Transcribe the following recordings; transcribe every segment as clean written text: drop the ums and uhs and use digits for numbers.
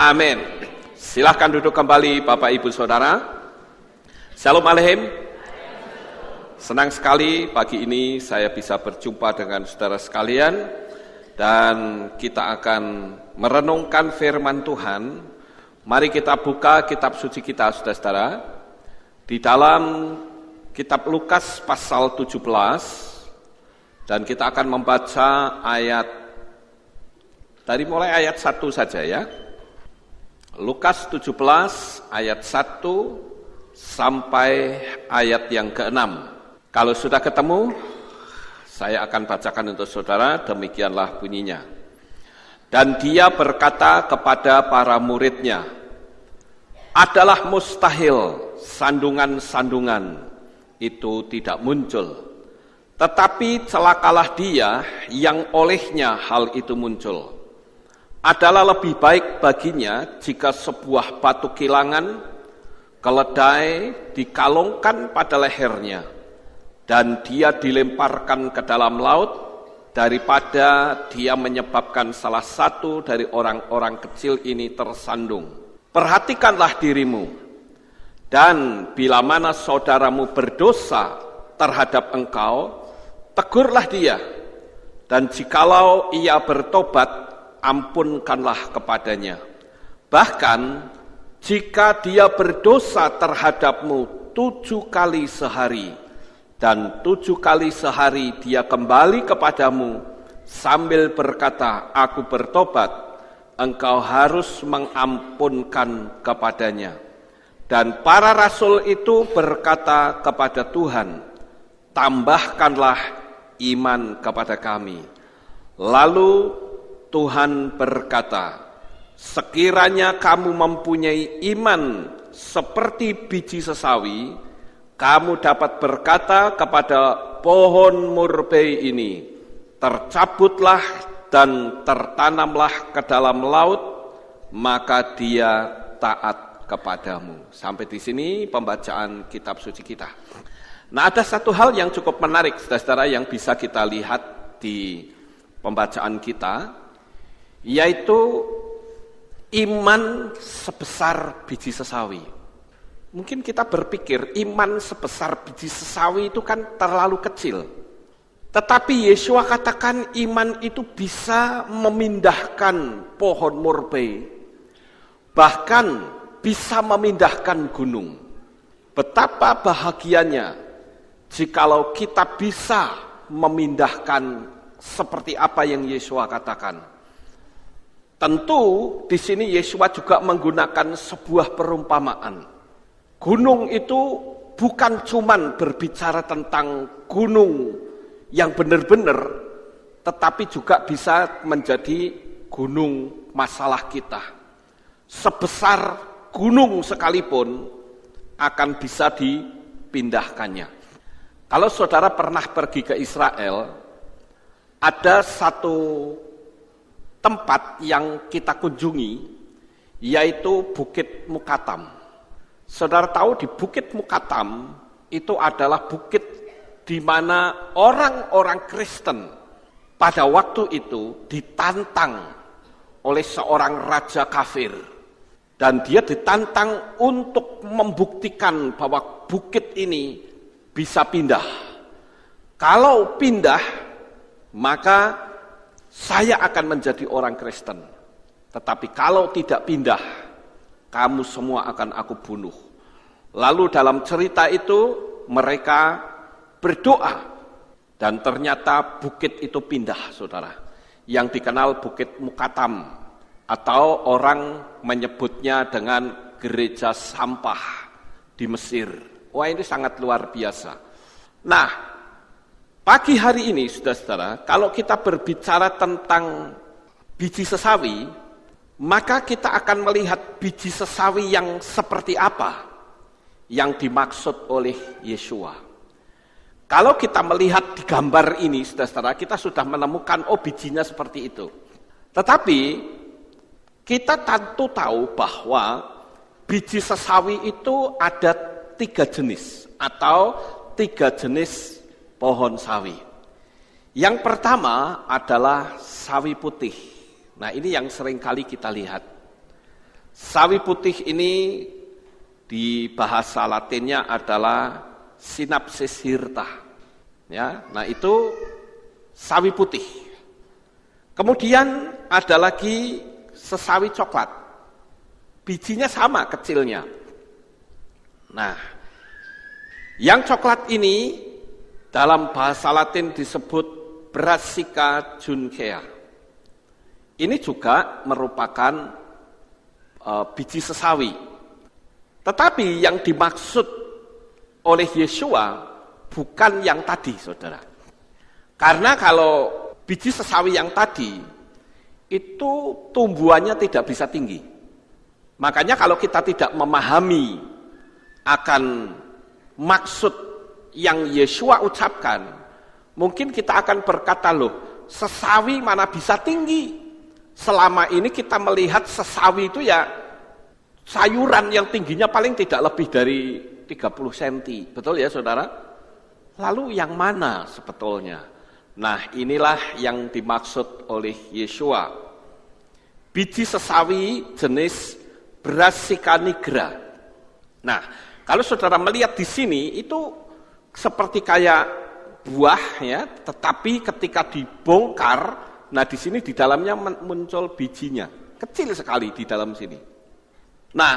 Amin. Silahkan duduk kembali Bapak Ibu Saudara. Shalom Aleichem. Senang sekali pagi ini saya bisa berjumpa dengan saudara sekalian dan kita akan merenungkan firman Tuhan. Mari kita buka kitab suci kita saudara-saudara di dalam kitab Lukas pasal 17 dan kita akan membaca ayat dari mulai ayat 1 saja ya. Lukas 17 ayat 1 sampai ayat yang ke-6. Kalau sudah ketemu, saya akan bacakan untuk saudara, demikianlah bunyinya. Dan dia berkata kepada para muridnya, adalah mustahil sandungan-sandungan itu tidak muncul. Tetapi celakalah dia yang olehnya hal itu muncul. Adalah lebih baik baginya jika sebuah batu kilangan, keledai dikalungkan pada lehernya, dan dia dilemparkan ke dalam laut, daripada dia menyebabkan salah satu dari orang-orang kecil ini tersandung. Perhatikanlah dirimu, dan bila mana saudaramu berdosa terhadap engkau, tegurlah dia, dan jikalau ia bertobat, ampunkanlah kepadanya. Bahkan jika dia berdosa terhadapmu 7 kali sehari, dan 7 kali sehari dia kembali kepadamu sambil berkata, aku bertobat, engkau harus mengampunkan kepadanya. Dan para rasul itu berkata kepada Tuhan, tambahkanlah iman kepada kami. Lalu Tuhan berkata, sekiranya kamu mempunyai iman seperti biji sesawi, kamu dapat berkata kepada pohon murbei ini, tercabutlah dan tertanamlah ke dalam laut, maka dia taat kepadamu. Sampai di sini pembacaan kitab suci kita. Nah, ada satu hal yang cukup menarik, saudara-saudara, yang bisa kita lihat di pembacaan kita, yaitu iman sebesar biji sesawi. Mungkin kita berpikir iman sebesar biji sesawi itu kan terlalu kecil. Tetapi Yeshua katakan iman itu bisa memindahkan pohon murbei, bahkan bisa memindahkan gunung. Betapa bahagianya jikalau kita bisa memindahkan seperti apa yang Yeshua katakan. Tentu di sini Yeshua juga menggunakan sebuah perumpamaan. Gunung itu bukan cuman berbicara tentang gunung yang benar-benar, tetapi juga bisa menjadi gunung masalah kita. Sebesar gunung sekalipun akan bisa dipindahkannya. Kalau saudara pernah pergi ke Israel, ada satu tempat yang kita kunjungi, yaitu Bukit Mukatam. Saudara tahu di Bukit Mukatam itu adalah bukit di mana orang-orang Kristen pada waktu itu ditantang oleh seorang raja kafir. Dan dia ditantang untuk membuktikan bahwa bukit ini bisa pindah. Kalau pindah, maka saya akan menjadi orang Kristen. Tetapi kalau tidak pindah, kamu semua akan aku bunuh. Lalu dalam cerita itu mereka berdoa. Dan ternyata bukit itu pindah, saudara. Yang dikenal Bukit Mukatam. Atau orang menyebutnya dengan gereja sampah di Mesir. Wah, ini sangat luar biasa. Nah, pagi hari ini, saudara-saudara, kalau kita berbicara tentang biji sesawi, maka kita akan melihat biji sesawi yang seperti apa yang dimaksud oleh Yeshua. Kalau kita melihat di gambar ini, saudara-saudara, kita sudah menemukan, oh bijinya seperti itu. Tetapi, kita tentu tahu bahwa biji sesawi itu ada 3 jenis, atau 3 jenis pohon sawi. Yang pertama adalah sawi putih. Nah, ini yang sering kali kita lihat. Sawi putih ini di bahasa Latinnya adalah Synapsis hirta. Ya, nah itu sawi putih. Kemudian ada lagi sesawi coklat. Bijinya sama kecilnya. Nah, yang coklat ini dalam bahasa Latin disebut Brassica juncea. Ini juga merupakan biji sesawi. Tetapi yang dimaksud oleh Yeshua bukan yang tadi, saudara. Karena kalau biji sesawi yang tadi, itu tumbuhannya tidak bisa tinggi. Makanya kalau kita tidak memahami akan maksud yang Yeshua ucapkan, mungkin kita akan berkata, loh, sesawi mana bisa tinggi? Selama ini kita melihat sesawi itu ya sayuran yang tingginya paling tidak lebih dari 30 cm. Betul ya saudara? Lalu yang mana sebetulnya? Nah, inilah yang dimaksud oleh Yeshua. Biji sesawi jenis Brassica nigra. Nah, kalau saudara melihat di sini itu seperti kayak buah ya, tetapi ketika dibongkar, nah di sini di dalamnya muncul bijinya. Kecil sekali di dalam sini. Nah,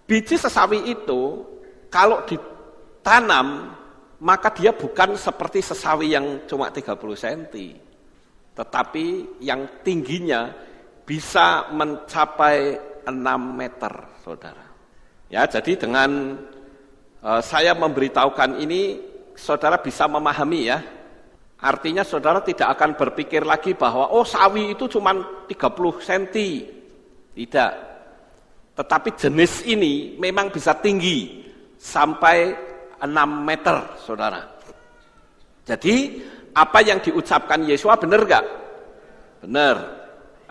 biji sesawi itu kalau ditanam, maka dia bukan seperti sesawi yang cuma 30 cm, tetapi yang tingginya bisa mencapai 6 meter, saudara. Ya, jadi dengan saya memberitahukan ini, saudara bisa memahami ya. Artinya saudara tidak akan berpikir lagi bahwa, oh sawi itu cuma 30 cm. Tidak. Tetapi jenis ini memang bisa tinggi sampai 6 meter, saudara. Jadi, apa yang diucapkan Yeshua benar gak? Benar.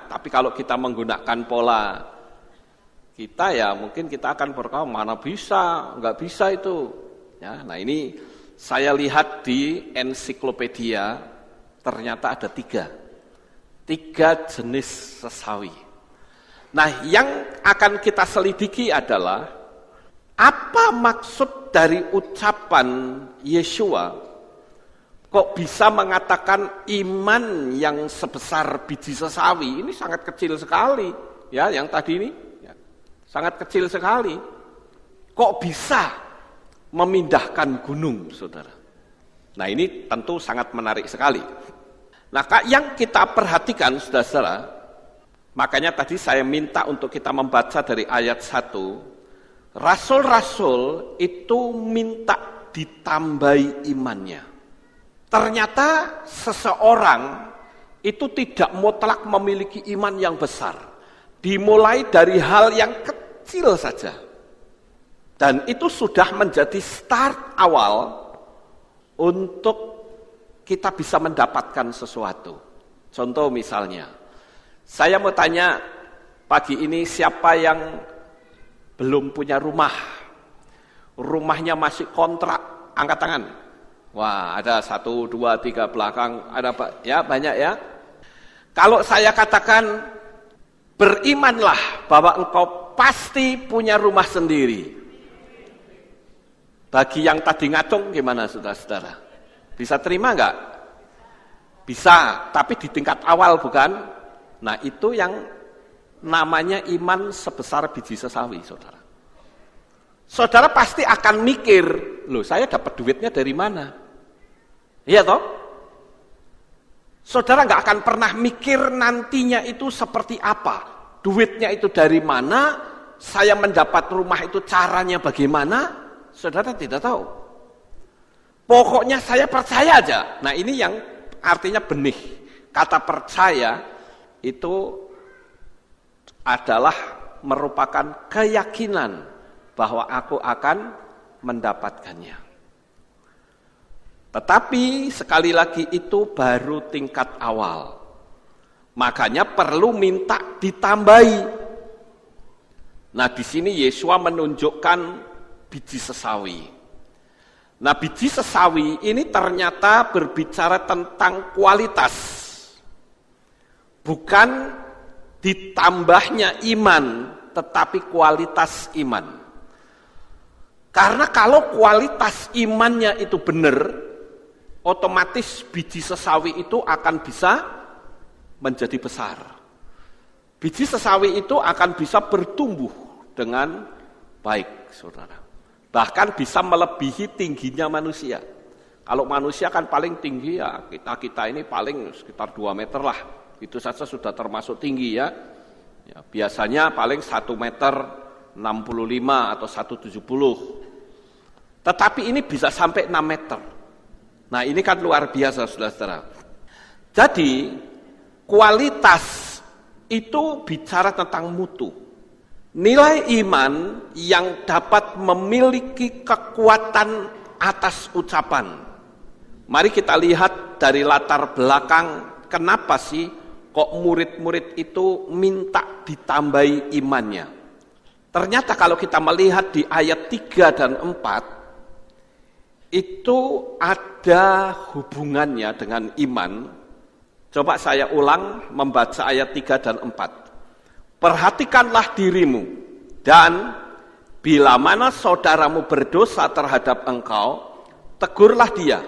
Tapi kalau kita menggunakan pola kita ya mungkin kita akan berkata, mana bisa, nggak bisa itu. Ya, nah ini saya lihat di ensiklopedia, ternyata ada 3 jenis sesawi. Nah, yang akan kita selidiki adalah apa maksud dari ucapan Yeshua kok bisa mengatakan iman yang sebesar biji sesawi. Ini sangat kecil sekali, ya, yang tadi ini ya, sangat kecil sekali. Kok bisa memindahkan gunung, saudara? Nah, ini tentu sangat menarik sekali. Nah, yang kita perhatikan, saudara, makanya tadi saya minta untuk kita membaca dari ayat 1, rasul-rasul itu minta ditambahi imannya. Ternyata seseorang itu tidak mutlak memiliki iman yang besar. Dimulai dari hal yang kecil saja. Dan itu sudah menjadi start awal untuk kita bisa mendapatkan sesuatu. Contoh misalnya, saya mau tanya pagi ini siapa yang belum punya rumah? Rumahnya masih kontrak, angkat tangan. Wah, ada 1, 2, 3 belakang, ada ya banyak ya. Kalau saya katakan berimanlah bahwa engkau pasti punya rumah sendiri. Bagi yang tadi ngacung gimana saudara-saudara? Bisa terima enggak? Bisa, tapi di tingkat awal bukan? Nah, itu yang namanya iman sebesar biji sesawi, saudara. Saudara pasti akan mikir, loh saya dapat duitnya dari mana? Iya toh? Saudara nggak akan pernah mikir nantinya itu seperti apa. Duitnya itu dari mana, saya mendapat rumah itu caranya bagaimana, saudara tidak tahu. Pokoknya saya percaya aja. Nah ini yang artinya benih. Kata percaya itu adalah merupakan keyakinan bahwa aku akan mendapatkannya. Tetapi sekali lagi itu baru tingkat awal. Makanya perlu minta ditambahi. Nah, di sini Yeshua menunjukkan biji sesawi. Nah, biji sesawi ini ternyata berbicara tentang kualitas. Bukan ditambahnya iman, tetapi kualitas iman. Karena kalau kualitas imannya itu benar, otomatis biji sesawi itu akan bisa menjadi besar. Biji sesawi itu akan bisa bertumbuh dengan baik, saudara. Bahkan bisa melebihi tingginya manusia. Kalau manusia kan paling tinggi ya, kita ini paling sekitar 2 meter lah. Itu saja sudah termasuk tinggi ya. Biasanya paling 1 meter 65 atau 170. Tetapi ini bisa sampai 6 meter. Nah ini kan luar biasa saudara-saudara. Jadi kualitas itu bicara tentang mutu. Nilai iman yang dapat memiliki kekuatan atas ucapan. Mari kita lihat dari latar belakang kenapa sih kok murid-murid itu minta ditambahi imannya. Ternyata kalau kita melihat di ayat 3 dan 4, itu ada hubungannya dengan iman. Coba saya ulang membaca ayat 3 dan 4. Perhatikanlah dirimu, dan bila mana saudaramu berdosa terhadap engkau, tegurlah dia.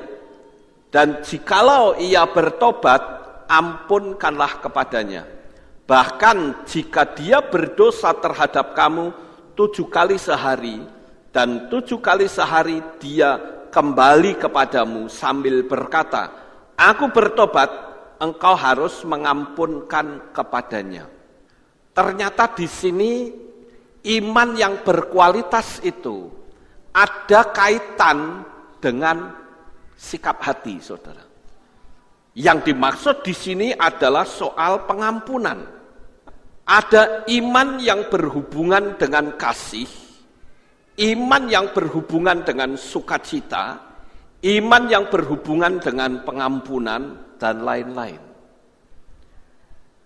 Dan jikalau ia bertobat, ampunkanlah kepadanya. Bahkan jika dia berdosa terhadap kamu 7 kali sehari, dan 7 kali sehari dia kembali kepadamu sambil berkata, aku bertobat, engkau harus mengampunkan kepadanya. Ternyata di sini iman yang berkualitas itu ada kaitan dengan sikap hati, saudara. Yang dimaksud di sini adalah soal pengampunan. Ada iman yang berhubungan dengan kasih, iman yang berhubungan dengan sukacita, iman yang berhubungan dengan pengampunan, dan lain-lain.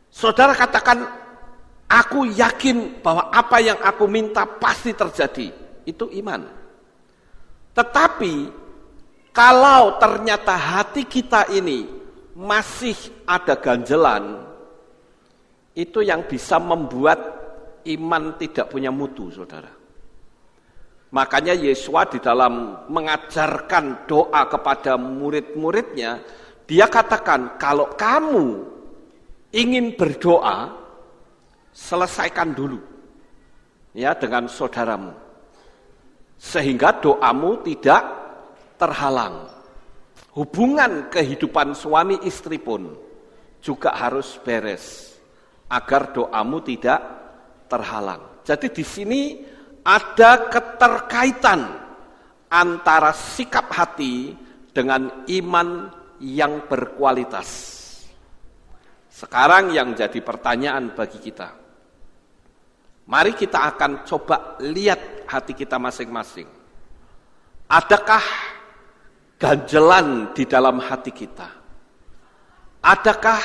Saudara katakan, aku yakin bahwa apa yang aku minta pasti terjadi. Itu iman. Tetapi kalau ternyata hati kita ini masih ada ganjelan, itu yang bisa membuat iman tidak punya mutu, saudara. Makanya Yesua di dalam mengajarkan doa kepada murid-muridnya, dia katakan, kalau kamu ingin berdoa, selesaikan dulu ya dengan saudaramu, sehingga doamu tidak terhalang. Hubungan kehidupan suami istri pun juga harus beres agar doamu tidak terhalang. Jadi di sini ada keterkaitan antara sikap hati dengan iman yang berkualitas. Sekarang yang jadi pertanyaan bagi kita, mari kita akan coba lihat hati kita masing-masing. Adakah ganjelan di dalam hati kita? Adakah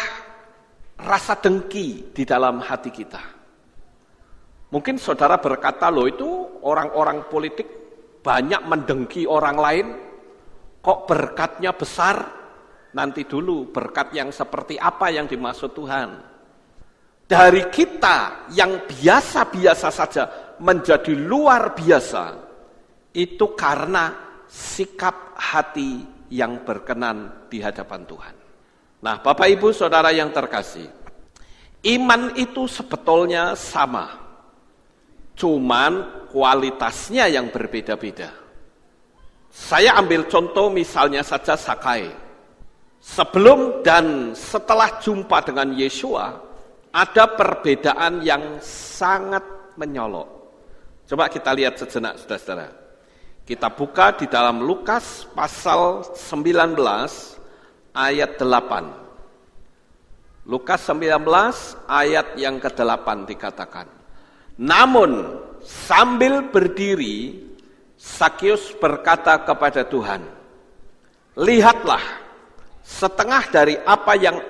rasa dengki di dalam hati kita? Mungkin saudara berkata, loh itu orang-orang politik banyak mendengki orang lain, kok berkatnya besar? Nanti dulu berkat yang seperti apa yang dimaksud Tuhan. Dari kita yang biasa-biasa saja menjadi luar biasa, itu karena sikap hati yang berkenan di hadapan Tuhan. Nah, Bapak Ibu Saudara yang terkasih, iman itu sebetulnya sama, cuman kualitasnya yang berbeda-beda. Saya ambil contoh misalnya saja Zakai. Sebelum dan setelah jumpa dengan Yesua, ada perbedaan yang sangat menyolok. Coba kita lihat sejenak, saudara-saudara. Kita buka di dalam Lukas pasal 19 ayat 8. Lukas 19 ayat yang ke-8 dikatakan, namun sambil berdiri, Zakeus berkata kepada Tuhan, lihatlah, setengah dari apa yang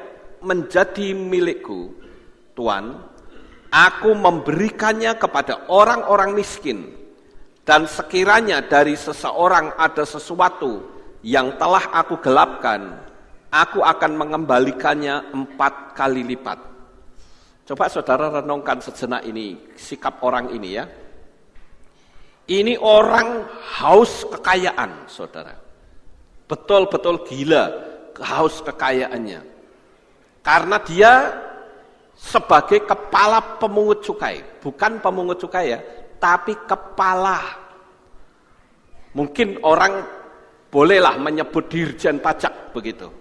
menjadi milikku, Tuhan, aku memberikannya kepada orang-orang miskin. Dan sekiranya dari seseorang ada sesuatu yang telah aku gelapkan, aku akan mengembalikannya 4 kali lipat. Coba saudara renungkan sejenak ini, sikap orang ini ya. Ini orang haus kekayaan, saudara. Betul-betul gila haus kekayaannya. Karena dia sebagai kepala pemungut cukai, bukan pemungut cukai ya, tapi kepala. Mungkin orang bolehlah menyebut dirjen pajak begitu.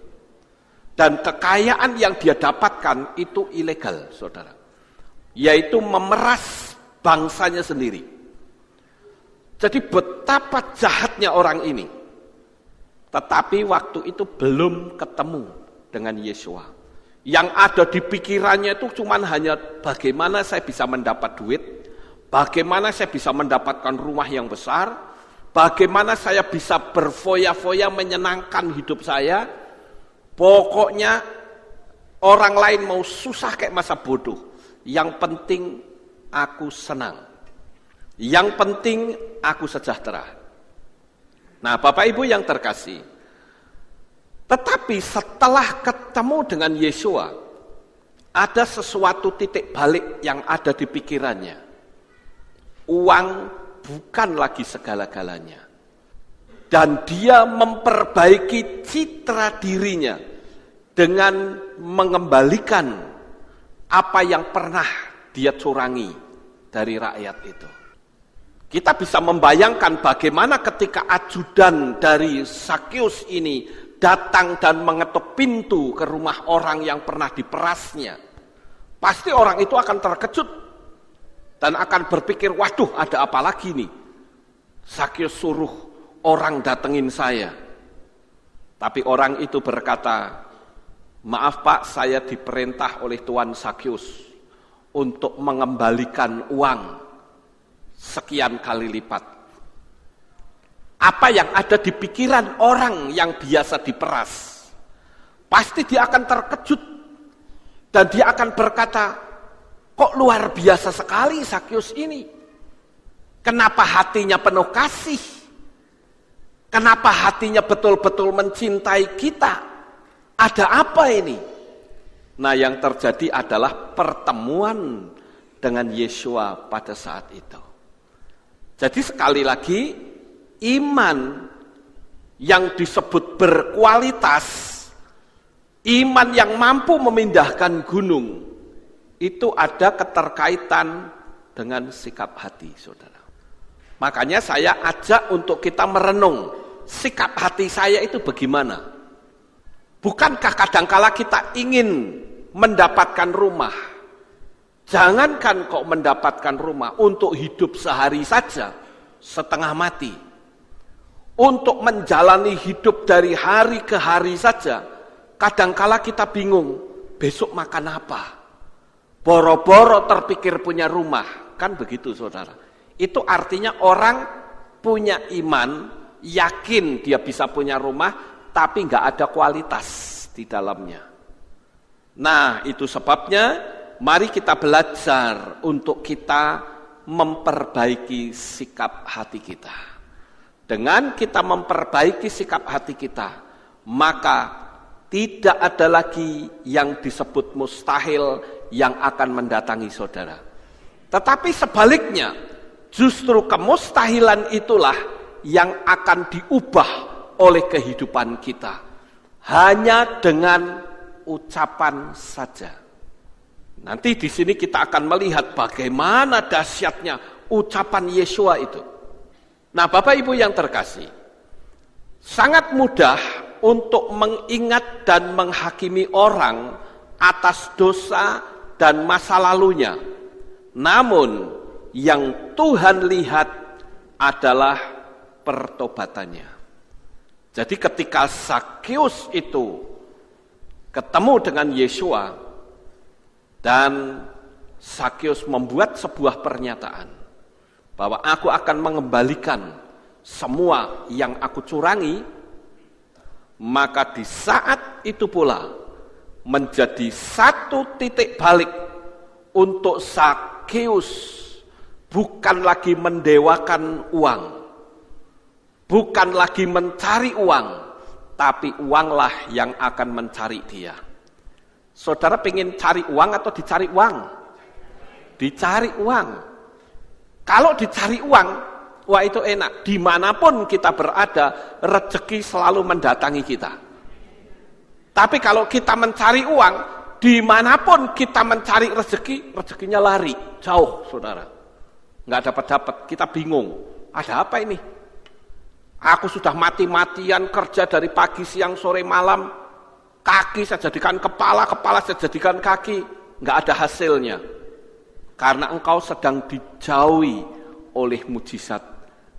Dan kekayaan yang dia dapatkan itu ilegal, saudara. Yaitu memeras bangsanya sendiri. Jadi betapa jahatnya orang ini. Tetapi waktu itu belum ketemu dengan Yesua. Yang ada di pikirannya itu cuma hanya bagaimana saya bisa mendapat duit, bagaimana saya bisa mendapatkan rumah yang besar, bagaimana saya bisa berfoya-foya menyenangkan hidup saya. Pokoknya orang lain mau susah kayak masa bodoh. Yang penting aku senang. Yang penting aku sejahtera. Nah, Bapak Ibu yang terkasih, tetapi setelah ketemu dengan Yesua, ada sesuatu titik balik yang ada di pikirannya. Uang bukan lagi segala-galanya. Dan dia memperbaiki citra dirinya dengan mengembalikan apa yang pernah dia curangi dari rakyat itu. Kita bisa membayangkan bagaimana ketika ajudan dari Zakheus ini datang dan mengetuk pintu ke rumah orang yang pernah diperasnya. Pasti orang itu akan terkejut dan akan berpikir, waduh ada apa lagi nih? Zakheus suruh orang datengin saya. Tapi orang itu berkata, maaf Pak, saya diperintah oleh Tuan Zakheus untuk mengembalikan uang sekian kali lipat. Apa yang ada di pikiran orang yang biasa diperas? Pasti dia akan terkejut dan dia akan berkata, kok luar biasa sekali Zakheus ini? Kenapa hatinya penuh kasih? Kenapa hatinya betul-betul mencintai kita? Ada apa ini? Nah, yang terjadi adalah pertemuan dengan Yesua pada saat itu. Jadi sekali lagi, iman yang disebut berkualitas, iman yang mampu memindahkan gunung, itu ada keterkaitan dengan sikap hati, saudara. Makanya saya ajak untuk kita merenung, sikap hati saya itu bagaimana? Bukankah kadangkala kita ingin mendapatkan rumah? Jangankan kok mendapatkan rumah, untuk hidup sehari saja, setengah mati. Untuk menjalani hidup dari hari ke hari saja, kadangkala kita bingung, besok makan apa? Boro-boro terpikir punya rumah, kan begitu saudara. Itu artinya orang punya iman, yakin dia bisa punya rumah, tapi nggak ada kualitas di dalamnya. Nah, itu sebabnya mari kita belajar untuk kita memperbaiki sikap hati kita. Dengan kita memperbaiki sikap hati kita, maka tidak ada lagi yang disebut mustahil yang akan mendatangi saudara. Tetapi sebaliknya, justru kemustahilan itulah yang akan diubah oleh kehidupan kita. Hanya dengan ucapan saja. Nanti di sini kita akan melihat bagaimana dahsyatnya ucapan Yesua itu. Nah, Bapak Ibu yang terkasih, sangat mudah untuk mengingat dan menghakimi orang atas dosa dan masa lalunya. Namun, yang Tuhan lihat adalah pertobatannya. Jadi ketika Zakheus itu ketemu dengan Yesua, dan Zakheus membuat sebuah pernyataan bahwa aku akan mengembalikan semua yang aku curangi, maka di saat itu pula menjadi satu titik balik untuk Zakheus bukan lagi mendewakan uang, bukan lagi mencari uang, tapi uanglah yang akan mencari dia. Saudara pengen cari uang atau dicari uang? dicari uang. Kalau dicari uang, wah itu enak. Dimanapun kita berada, rezeki selalu mendatangi kita. Tapi kalau kita mencari uang, dimanapun kita mencari rezeki, rezekinya lari, jauh saudara. Nggak dapat-dapat, kita bingung. Ada apa ini? Aku sudah mati-matian kerja dari pagi, siang, sore, malam. Kaki saya jadikan kepala, kepala saya jadikan kaki. Nggak ada hasilnya. Karena engkau sedang dijauhi oleh mujizat.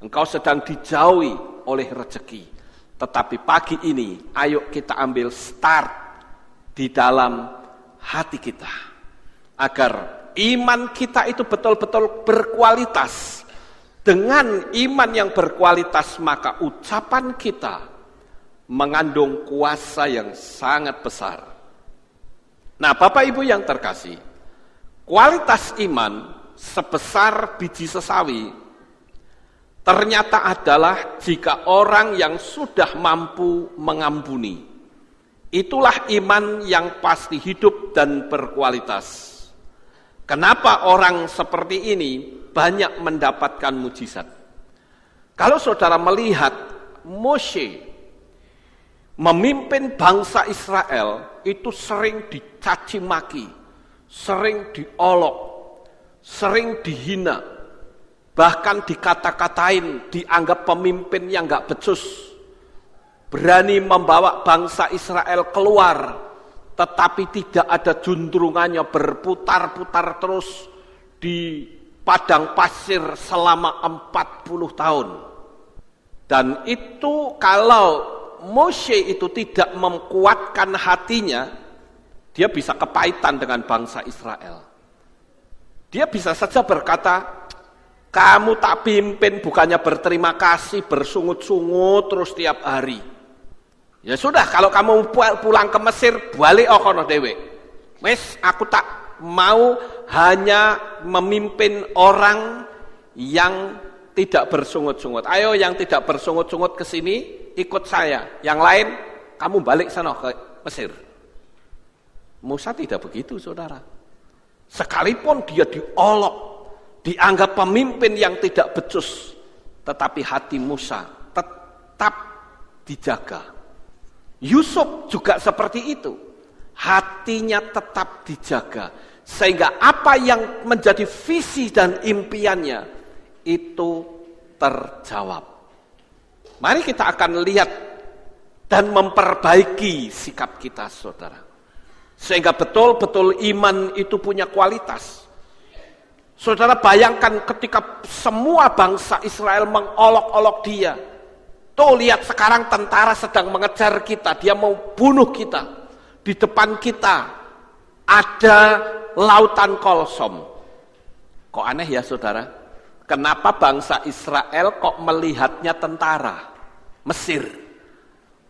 Engkau sedang dijauhi oleh rezeki. Tetapi pagi ini, ayo kita ambil start di dalam hati kita. Agar iman kita itu betul-betul berkualitas. Dengan iman yang berkualitas, maka ucapan kita mengandung kuasa yang sangat besar. Nah, Bapak Ibu yang terkasih, kualitas iman sebesar biji sesawi ternyata adalah jika orang yang sudah mampu mengampuni. Itulah iman yang pasti hidup dan berkualitas. Kenapa orang seperti ini banyak mendapatkan mujizat? Kalau saudara melihat Moshe memimpin bangsa Israel, itu sering dicaci maki, sering diolok, sering dihina, bahkan dikata-katain, dianggap pemimpin yang gak becus, berani membawa bangsa Israel keluar, tetapi tidak ada juntrungannya, berputar-putar terus di padang pasir selama 40 tahun. Dan itu kalau Moshe itu tidak menguatkan hatinya, dia bisa kepahitan dengan bangsa Israel. Dia bisa saja berkata, kamu tak pimpin bukannya berterima kasih, bersungut-sungut terus tiap hari. Ya sudah, kalau kamu pulang ke Mesir, balik kono dhewe. Wes, aku tak mau hanya memimpin orang yang tidak bersungut-sungut. Ayo yang tidak bersungut-sungut ke sini, ikut saya. Yang lain, kamu balik sana ke Mesir. Musa tidak begitu, saudara. Sekalipun dia diolok, dianggap pemimpin yang tidak becus, tetapi hati Musa tetap dijaga. Yusuf juga seperti itu. Hatinya tetap dijaga. Sehingga apa yang menjadi visi dan impiannya itu terjawab. Mari kita akan lihat dan memperbaiki sikap kita, saudara. Sehingga betul-betul iman itu punya kualitas. Saudara bayangkan ketika semua bangsa Israel mengolok-olok dia. Tuh lihat sekarang tentara sedang mengejar kita, dia mau bunuh kita. Di depan kita ada lautan Kolsom. Kok aneh ya saudara? Kenapa bangsa Israel kok melihatnya tentara Mesir?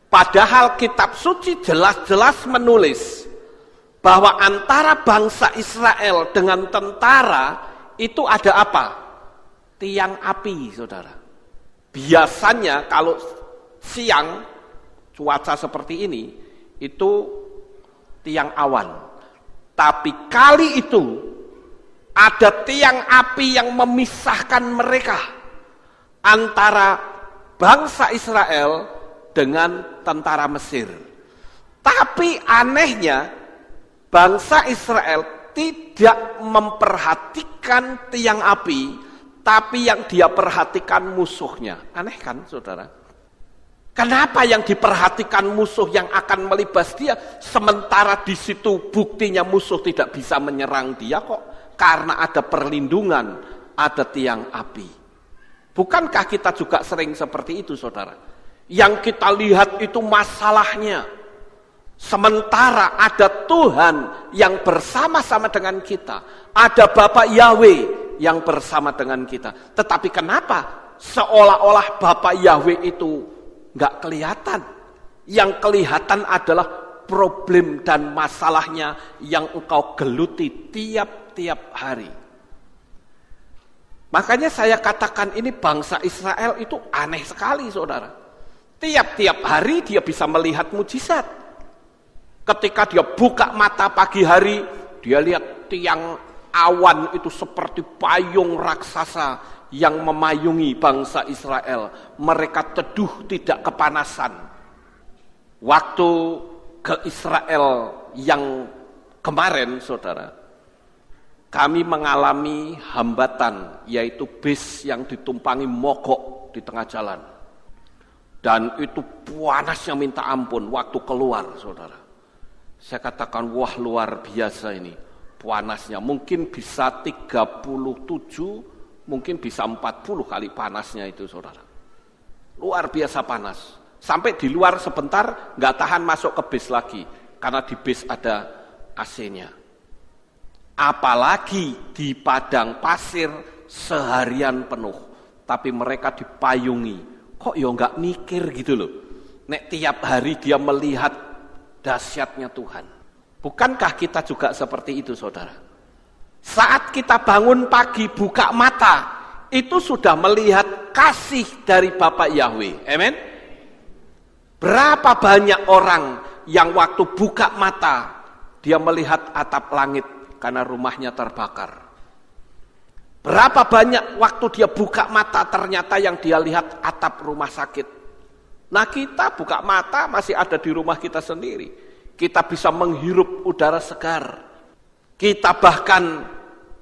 Padahal kitab suci jelas-jelas menulis bahwa antara bangsa Israel dengan tentara itu ada apa? Tiang api, saudara. Biasanya kalau siang cuaca seperti ini itu tiang awan. Tapi kali itu ada tiang api yang memisahkan mereka antara bangsa Israel dengan tentara Mesir. Tapi anehnya bangsa Israel tidak memperhatikan tiang api, tapi yang dia perhatikan musuhnya. Aneh kan, saudara? Kenapa yang diperhatikan musuh yang akan melibas dia, sementara di situ buktinya musuh tidak bisa menyerang dia kok? Karena ada perlindungan, ada tiang api. Bukankah kita juga sering seperti itu, saudara? Yang kita lihat itu masalahnya. Sementara ada Tuhan yang bersama-sama dengan kita. Ada Bapak Yahweh yang bersama dengan kita. Tetapi kenapa seolah-olah Bapak Yahweh itu nggak kelihatan? Yang kelihatan adalah problem dan masalahnya yang engkau geluti tiap-tiap hari. Makanya saya katakan ini bangsa Israel itu aneh sekali, saudara. Tiap-tiap hari dia bisa melihat mujizat. Ketika dia buka mata pagi hari, dia lihat tiang awan itu seperti payung raksasa yang memayungi bangsa Israel. Mereka teduh tidak kepanasan. Waktu ke Israel yang kemarin, saudara, kami mengalami hambatan, yaitu bis yang ditumpangi mogok di tengah jalan. Dan itu panasnya minta ampun waktu keluar, saudara. Saya katakan, wah luar biasa ini panasnya. Mungkin bisa 37, mungkin bisa 40 kali panasnya itu, saudara. Luar biasa panas. Sampai di luar sebentar, nggak tahan masuk ke bis lagi. Karena di bis ada AC-nya. Apalagi di padang pasir seharian penuh. Tapi mereka dipayungi. Kok ya nggak mikir gitu loh. Nek tiap hari dia melihat dahsyatnya Tuhan. Bukankah kita juga seperti itu, saudara? Saat kita bangun pagi, buka mata, itu sudah melihat kasih dari Bapa Yahweh. Amin? Berapa banyak orang yang waktu buka mata, dia melihat atap langit karena rumahnya terbakar. Berapa banyak waktu dia buka mata, ternyata yang dia lihat atap rumah sakit. Nah, kita buka mata masih ada di rumah kita sendiri. Kita bisa menghirup udara segar. Kita bahkan,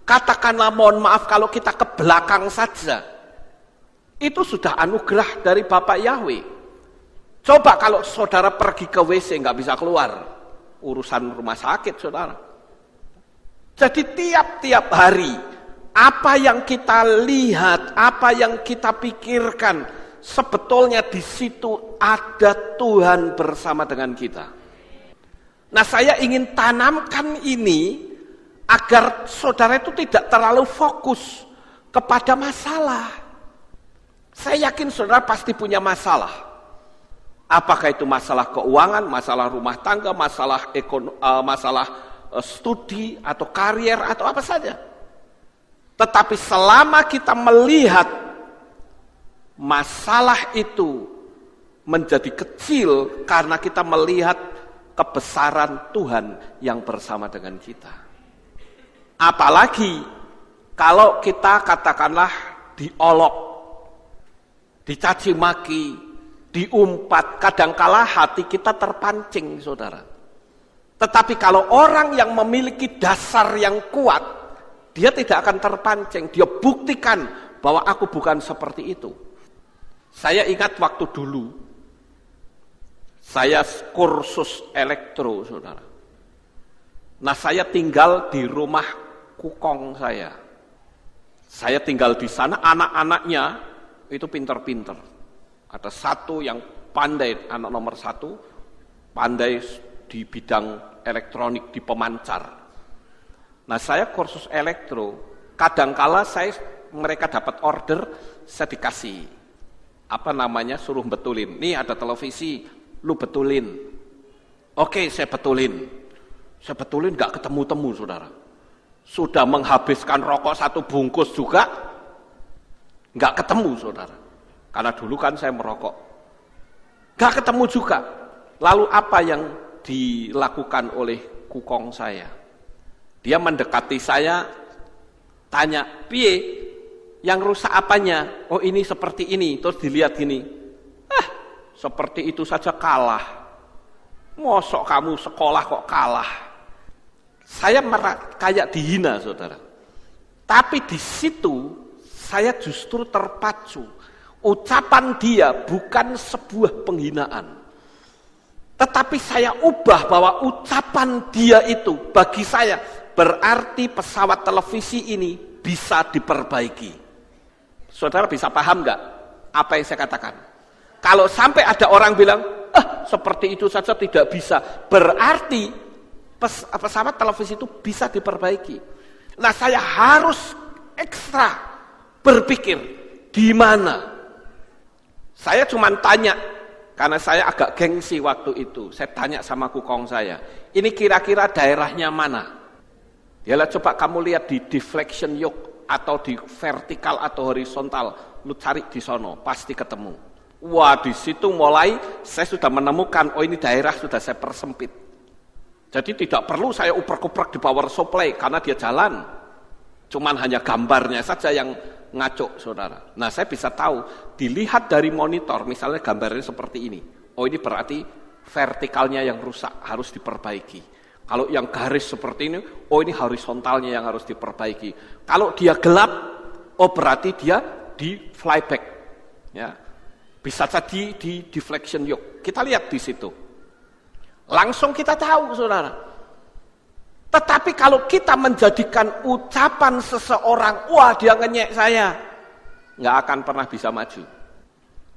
katakanlah mohon maaf kalau kita ke belakang saja. Itu sudah anugerah dari Bapak Yahweh. Coba kalau saudara pergi ke WC nggak bisa keluar. Urusan rumah sakit, saudara. Jadi tiap-tiap hari, apa yang kita lihat, apa yang kita pikirkan, sebetulnya di situ ada Tuhan bersama dengan kita. Nah, saya ingin tanamkan ini agar saudara itu tidak terlalu fokus kepada masalah. Saya yakin saudara pasti punya masalah. Apakah itu masalah keuangan, masalah rumah tangga, masalah studi atau karier atau apa saja. Tetapi selama kita melihat masalah itu menjadi kecil karena kita melihat kebesaran Tuhan yang bersama dengan kita. Apalagi kalau kita katakanlah diolok, dicaci maki, diumpat, kadangkala hati kita terpancing, saudara. Tetapi kalau orang yang memiliki dasar yang kuat, dia tidak akan terpancing. Dia buktikan bahwa aku bukan seperti itu. Saya ingat waktu dulu, saya kursus elektro, saudara. Nah, saya tinggal di rumah kukong saya. Saya tinggal di sana, anak-anaknya itu pinter-pinter. Ada satu yang pandai, anak nomor 1, pandai di bidang elektronik, di pemancar. Nah, saya kursus elektro, kadangkala mereka dapat order, saya dikasih suruh betulin. Nih ada televisi, lu betulin. Oke, saya betulin. Saya betulin gak ketemu-temu, saudara. Sudah menghabiskan rokok 1 bungkus juga, gak ketemu, saudara. Karena dulu kan saya merokok. Gak ketemu juga. Lalu apa yang dilakukan oleh kukong saya? Dia mendekati saya, tanya, piye? Yang rusak apanya? Oh, ini seperti ini. Terus dilihat gini. Seperti itu saja kalah. Mosok kamu sekolah kok kalah? Saya kayak dihina, saudara. Tapi di situ saya justru terpacu. Ucapan dia bukan sebuah penghinaan. Tetapi saya ubah bahwa ucapan dia itu bagi saya berarti pesawat televisi ini bisa diperbaiki. Saudara bisa paham nggak apa yang saya katakan? Kalau sampai ada orang bilang, seperti itu saja tidak bisa, berarti pesawat televisi itu bisa diperbaiki. Nah, saya harus ekstra berpikir di mana. Saya cuma tanya, karena saya agak gengsi waktu itu. Saya tanya sama kukong saya, ini kira-kira daerahnya mana? Yalah, coba kamu lihat di deflection yoke atau di vertikal atau horizontal, lu cari di sono, pasti ketemu. Wah, di situ mulai saya sudah menemukan, oh ini daerah sudah saya persempit. Jadi tidak perlu saya uprek-uprek di power supply karena dia jalan. Cuman hanya gambarnya saja yang ngaco, saudara. Nah, saya bisa tahu, dilihat dari monitor, misalnya gambarnya seperti ini. Oh, ini berarti vertikalnya yang rusak, harus diperbaiki. Kalau yang garis seperti ini, oh ini horizontalnya yang harus diperbaiki. Kalau dia gelap, oh berarti dia di flyback. Ya. Bisa jadi di deflection yoke. Kita lihat di situ. Langsung kita tahu, saudara. Tetapi kalau kita menjadikan ucapan seseorang, wah dia ngenyek saya, nggak akan pernah bisa maju.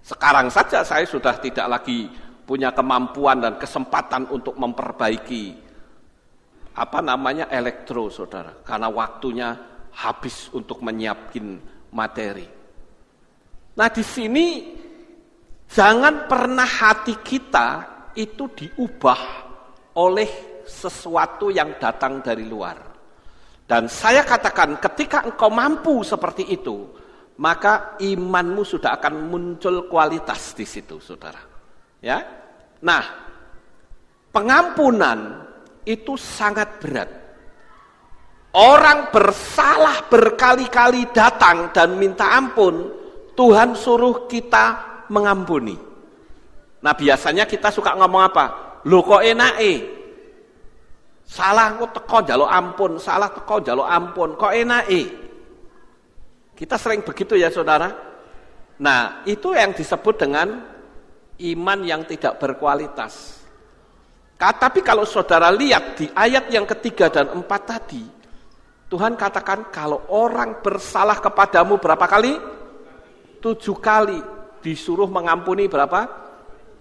Sekarang saja saya sudah tidak lagi punya kemampuan dan kesempatan untuk memperbaiki elektro, saudara, karena waktunya habis untuk menyiapkan materi. Nah, di sini jangan pernah hati kita itu diubah oleh sesuatu yang datang dari luar. Dan saya katakan, ketika engkau mampu seperti itu, maka imanmu sudah akan muncul kualitas di situ, saudara. Ya, nah, pengampunan itu sangat berat. Orang bersalah berkali-kali datang dan minta ampun, Tuhan suruh kita mengampuni. Nah, biasanya kita suka ngomong apa? Loh kok enake? Salah kok teko njaluk ampun, salah teko njaluk ampun, kok enake? Kita sering begitu ya, saudara. Nah, itu yang disebut dengan iman yang tidak berkualitas. Tapi kalau saudara lihat di ayat yang ketiga dan 4 tadi, Tuhan katakan kalau orang bersalah kepadamu berapa kali? 7 kali. Disuruh mengampuni berapa?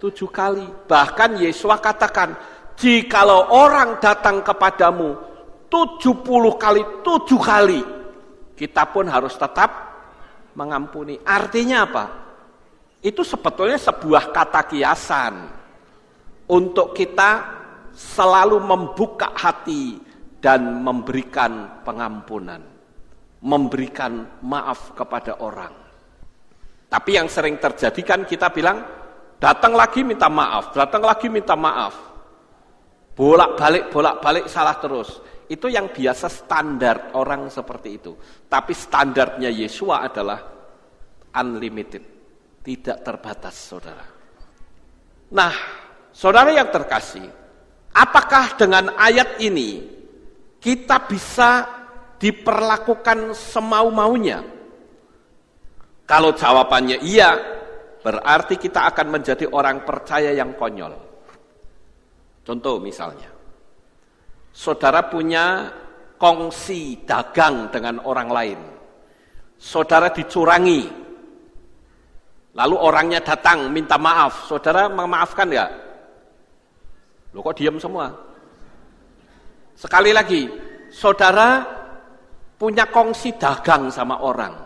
7 kali. Bahkan Yesus katakan, jikalau orang datang kepadamu 70 kali, 7 kali, kita pun harus tetap mengampuni. Artinya apa? Itu sebetulnya sebuah kata kiasan untuk kita selalu membuka hati dan memberikan pengampunan, memberikan maaf kepada orang. Tapi yang sering terjadi kan kita bilang, datang lagi minta maaf, datang lagi minta maaf. Bolak-balik salah terus. Itu yang biasa standar orang seperti itu. Tapi standarnya Yesua adalah unlimited, tidak terbatas, saudara. Nah, saudara yang terkasih, apakah dengan ayat ini kita bisa diperlakukan semau-maunya? Kalau jawabannya iya, berarti kita akan menjadi orang percaya yang konyol. Contoh misalnya, saudara punya kongsi dagang dengan orang lain. Saudara dicurangi, lalu orangnya datang minta maaf. Saudara memaafkan enggak? Loh kok diam semua? Sekali lagi, saudara punya kongsi dagang sama orang,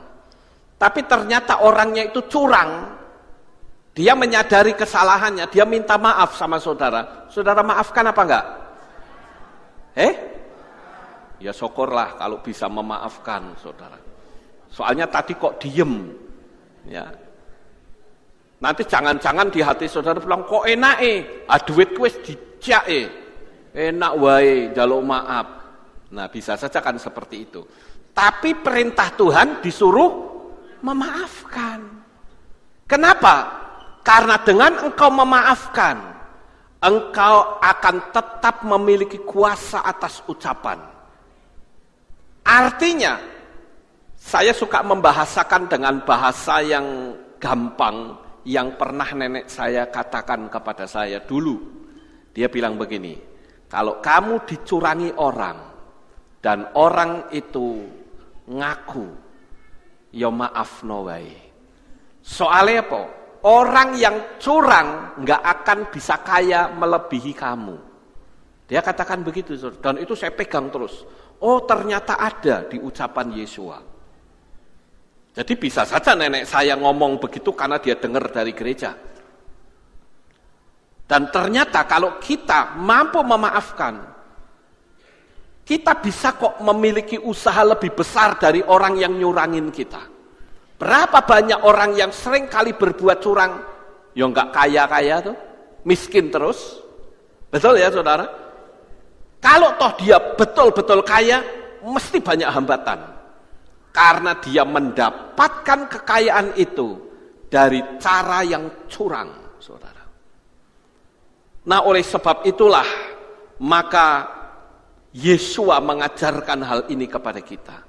tapi ternyata orangnya itu curang. Dia menyadari kesalahannya, dia minta maaf sama saudara. Saudara maafkan apa enggak? Ya syukurlah kalau bisa memaafkan, saudara. Soalnya tadi kok diem. Ya. Nanti jangan-jangan di hati saudara bilang, kok enak duit wis dijake. Enak wae njaluk maaf. Nah, bisa saja kan seperti itu. Tapi perintah Tuhan disuruh memaafkan. Kenapa? Karena dengan engkau memaafkan, engkau akan tetap memiliki kuasa atas ucapan. Artinya, saya suka membahasakan dengan bahasa yang gampang, yang pernah nenek saya katakan kepada saya dulu. Dia bilang begini, kalau kamu dicurangi orang, dan orang itu ngaku, ya maaf no wae. Soalnya apa? Orang yang curang nggak akan bisa kaya melebihi kamu. Dia katakan begitu, dan itu saya pegang terus. Oh, ternyata ada di ucapan Yesua. Jadi bisa saja nenek saya ngomong begitu karena dia dengar dari gereja. Dan ternyata kalau kita mampu memaafkan, kita bisa kok memiliki usaha lebih besar dari orang yang nyurangin kita. Berapa banyak orang yang sering kali berbuat curang, ya nggak kaya-kaya tuh, miskin terus. Betul ya saudara? Kalau toh dia betul-betul kaya, mesti banyak hambatan. karena dia mendapatkan kekayaan itu dari cara yang curang, saudara. Nah, oleh sebab itulah maka Yesua mengajarkan hal ini kepada kita.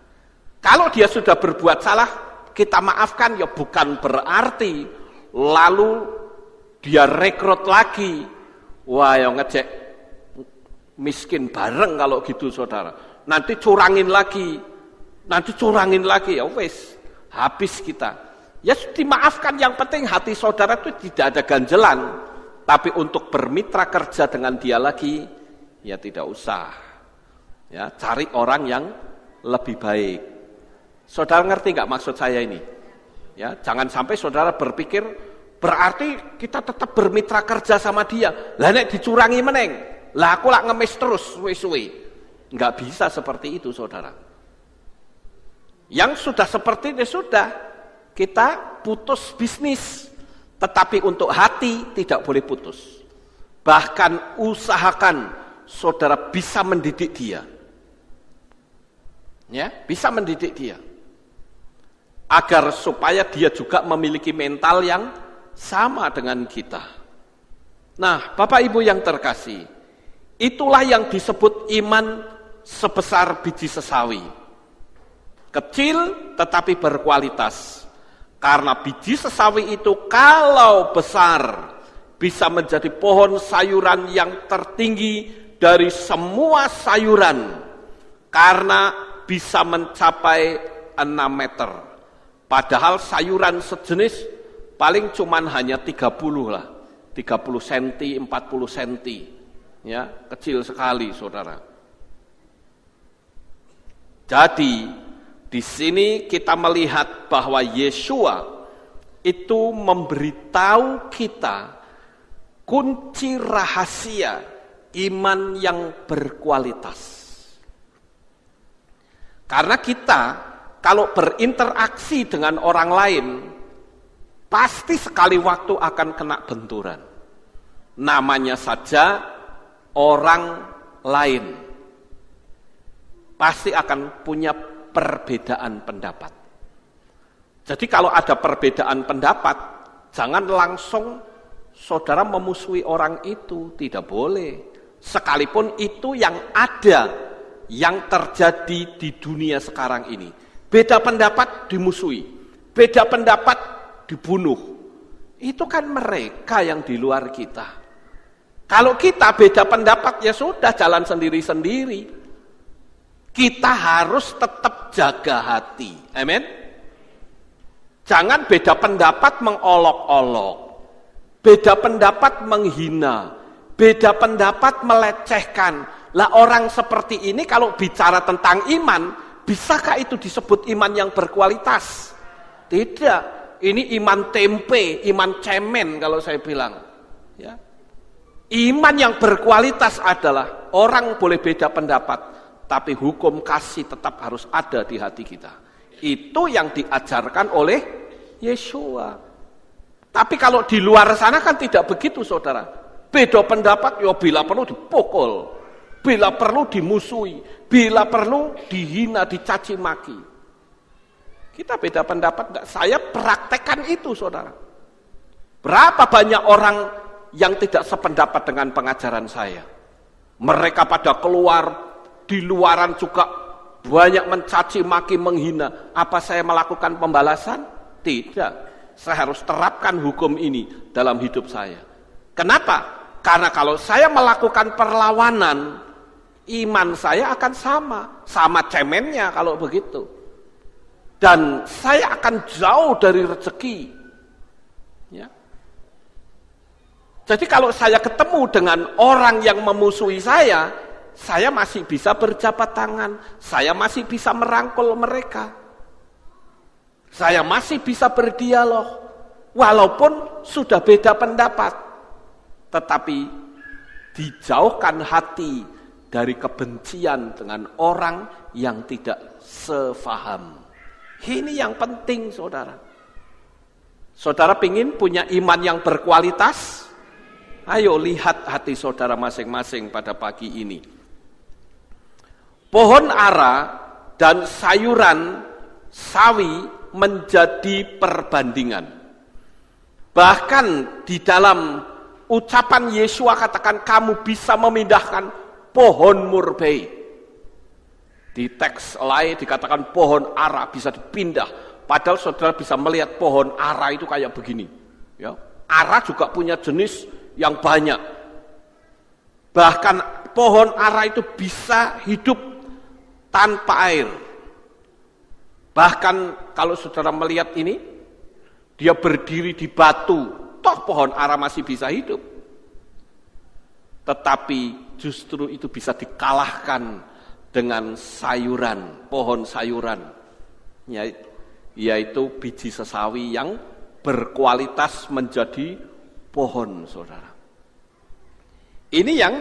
Kalau dia sudah berbuat salah, kita maafkan, ya bukan berarti lalu dia rekrut lagi. Wah, yang ngecek miskin bareng kalau gitu, saudara. Nanti curangin lagi, ya wes, habis kita. Ya dimaafkan, yang penting hati saudara itu tidak ada ganjelan. Tapi untuk bermitra kerja dengan dia lagi, ya tidak usah. Ya, cari orang yang lebih baik. Saudara ngerti nggak maksud saya ini? Ya, jangan sampai saudara berpikir berarti kita tetap bermitra kerja sama dia. Lah nek dicurangi meneng, lah aku lak ngemis terus suwe-suwe. Nggak bisa seperti itu, saudara. Yang sudah seperti ini sudah, kita putus bisnis. Tetapi untuk hati tidak boleh putus. Bahkan usahakan saudara bisa mendidik dia. Ya, bisa mendidik dia. Agar supaya dia juga memiliki mental yang sama dengan kita. Nah, Bapak Ibu yang terkasih, itulah yang disebut iman sebesar biji sesawi. Kecil tetapi berkualitas. Karena biji sesawi itu kalau besar bisa menjadi pohon sayuran yang tertinggi dari semua sayuran. Karena bisa mencapai 6 meter. Padahal sayuran sejenis paling cuman hanya 30 lah. 30 cm, 40 cm. Ya, kecil sekali, saudara. Jadi di sini kita melihat bahwa Yesua itu memberitahu kita kunci rahasia iman yang berkualitas. Karena kita kalau berinteraksi dengan orang lain, pasti sekali waktu akan kena benturan. Namanya saja orang lain. Pasti akan punya perbedaan pendapat. Jadi kalau ada perbedaan pendapat, jangan langsung saudara memusuhi orang itu, tidak boleh. Sekalipun itu yang ada, yang terjadi di dunia sekarang ini. Beda pendapat dimusuhi, beda pendapat dibunuh. Itu kan mereka yang di luar kita. Kalau kita beda pendapat, ya sudah jalan sendiri-sendiri. Kita harus tetap jaga hati. Amin. Jangan beda pendapat mengolok-olok. Beda pendapat menghina. Beda pendapat melecehkan. Lah orang seperti ini kalau bicara tentang iman, bisakah itu disebut iman yang berkualitas? Tidak. Ini iman tempe, iman cemen kalau saya bilang. Ya. Iman yang berkualitas adalah orang boleh beda pendapat, tapi hukum kasih tetap harus ada di hati kita. Itu yang diajarkan oleh Yesua. Tapi kalau di luar sana kan tidak begitu, saudara. Beda pendapat, ya bila perlu dipukul, bila perlu dimusuhi, bila perlu dihina, dicaci maki. Kita beda pendapat, saya praktekkan itu, saudara. Berapa banyak orang yang tidak sependapat dengan pengajaran saya. Mereka pada keluar, di luaran juga banyak mencaci maki, menghina. Apa saya melakukan pembalasan? Tidak. Saya harus terapkan hukum ini dalam hidup saya. Kenapa? Karena kalau saya melakukan perlawanan, iman saya akan sama cemennya kalau begitu. Dan saya akan jauh dari rezeki. Ya. Jadi kalau saya ketemu dengan orang yang memusuhi saya masih bisa berjabat tangan, saya masih bisa merangkul mereka, saya masih bisa berdialog, walaupun sudah beda pendapat, tetapi dijauhkan hati dari kebencian dengan orang yang tidak sefaham. Ini yang penting, saudara. Saudara ingin punya iman yang berkualitas? Ayo lihat hati saudara masing-masing pada pagi ini. Pohon ara dan sayuran sawi menjadi perbandingan. Bahkan di dalam ucapan Yesua katakan kamu bisa memindahkan pohon murbei. Di teks lain dikatakan pohon ara bisa dipindah. Padahal saudara bisa melihat pohon ara itu kayak begini. Ya. Ara juga punya jenis yang banyak. Bahkan pohon ara itu bisa hidup tanpa air. Bahkan kalau saudara melihat ini, dia berdiri di batu, toh pohon ara masih bisa hidup. Tetapi justru itu bisa dikalahkan dengan sayuran, pohon sayuran, yaitu biji sesawi yang berkualitas menjadi pohon, saudara. Ini yang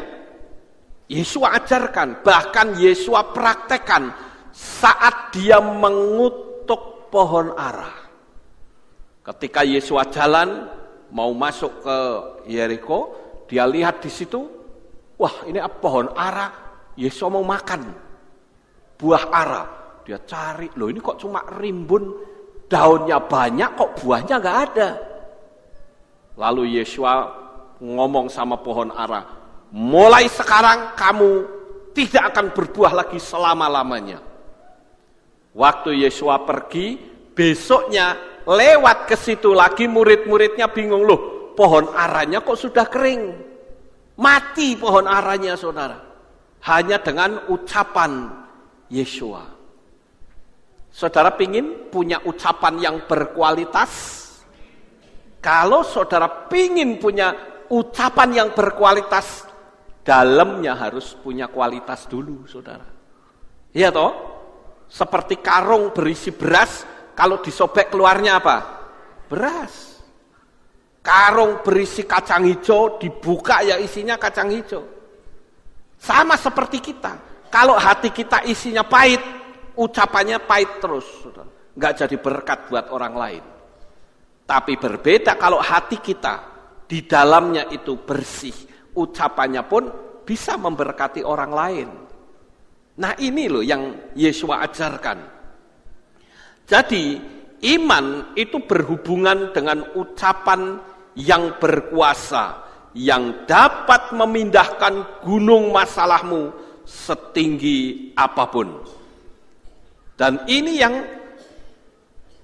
Yesua ajarkan, bahkan Yesua praktekkan saat dia mengutuk pohon ara. Ketika Yesua jalan mau masuk ke Yeriko, dia lihat di situ, wah ini pohon ara. Yesua mau makan buah ara. Dia cari, loh ini kok cuma rimbun, daunnya banyak kok buahnya nggak ada. Lalu Yesua ngomong sama pohon ara, mulai sekarang kamu tidak akan berbuah lagi selama-lamanya. Waktu Yesua pergi, besoknya lewat ke situ lagi, murid-muridnya bingung, loh pohon aranya kok sudah kering. Mati pohon aranya, saudara. Hanya dengan ucapan Yesua. Saudara pingin punya ucapan yang berkualitas? Kalau saudara pingin punya ucapan yang berkualitas, dalamnya harus punya kualitas dulu, saudara. Iya toh? Seperti karung berisi beras, kalau disobek keluarnya apa? Beras. Karung berisi kacang hijau, dibuka ya isinya kacang hijau. Sama seperti kita. Kalau hati kita isinya pahit, ucapannya pahit terus, saudara. Nggak jadi berkat buat orang lain. Tapi berbeda kalau hati kita di dalamnya itu bersih, ucapannya pun bisa memberkati orang lain. Nah ini loh yang Yesua ajarkan. Jadi iman itu berhubungan dengan ucapan yang berkuasa, yang dapat memindahkan gunung masalahmu setinggi apapun. Dan ini yang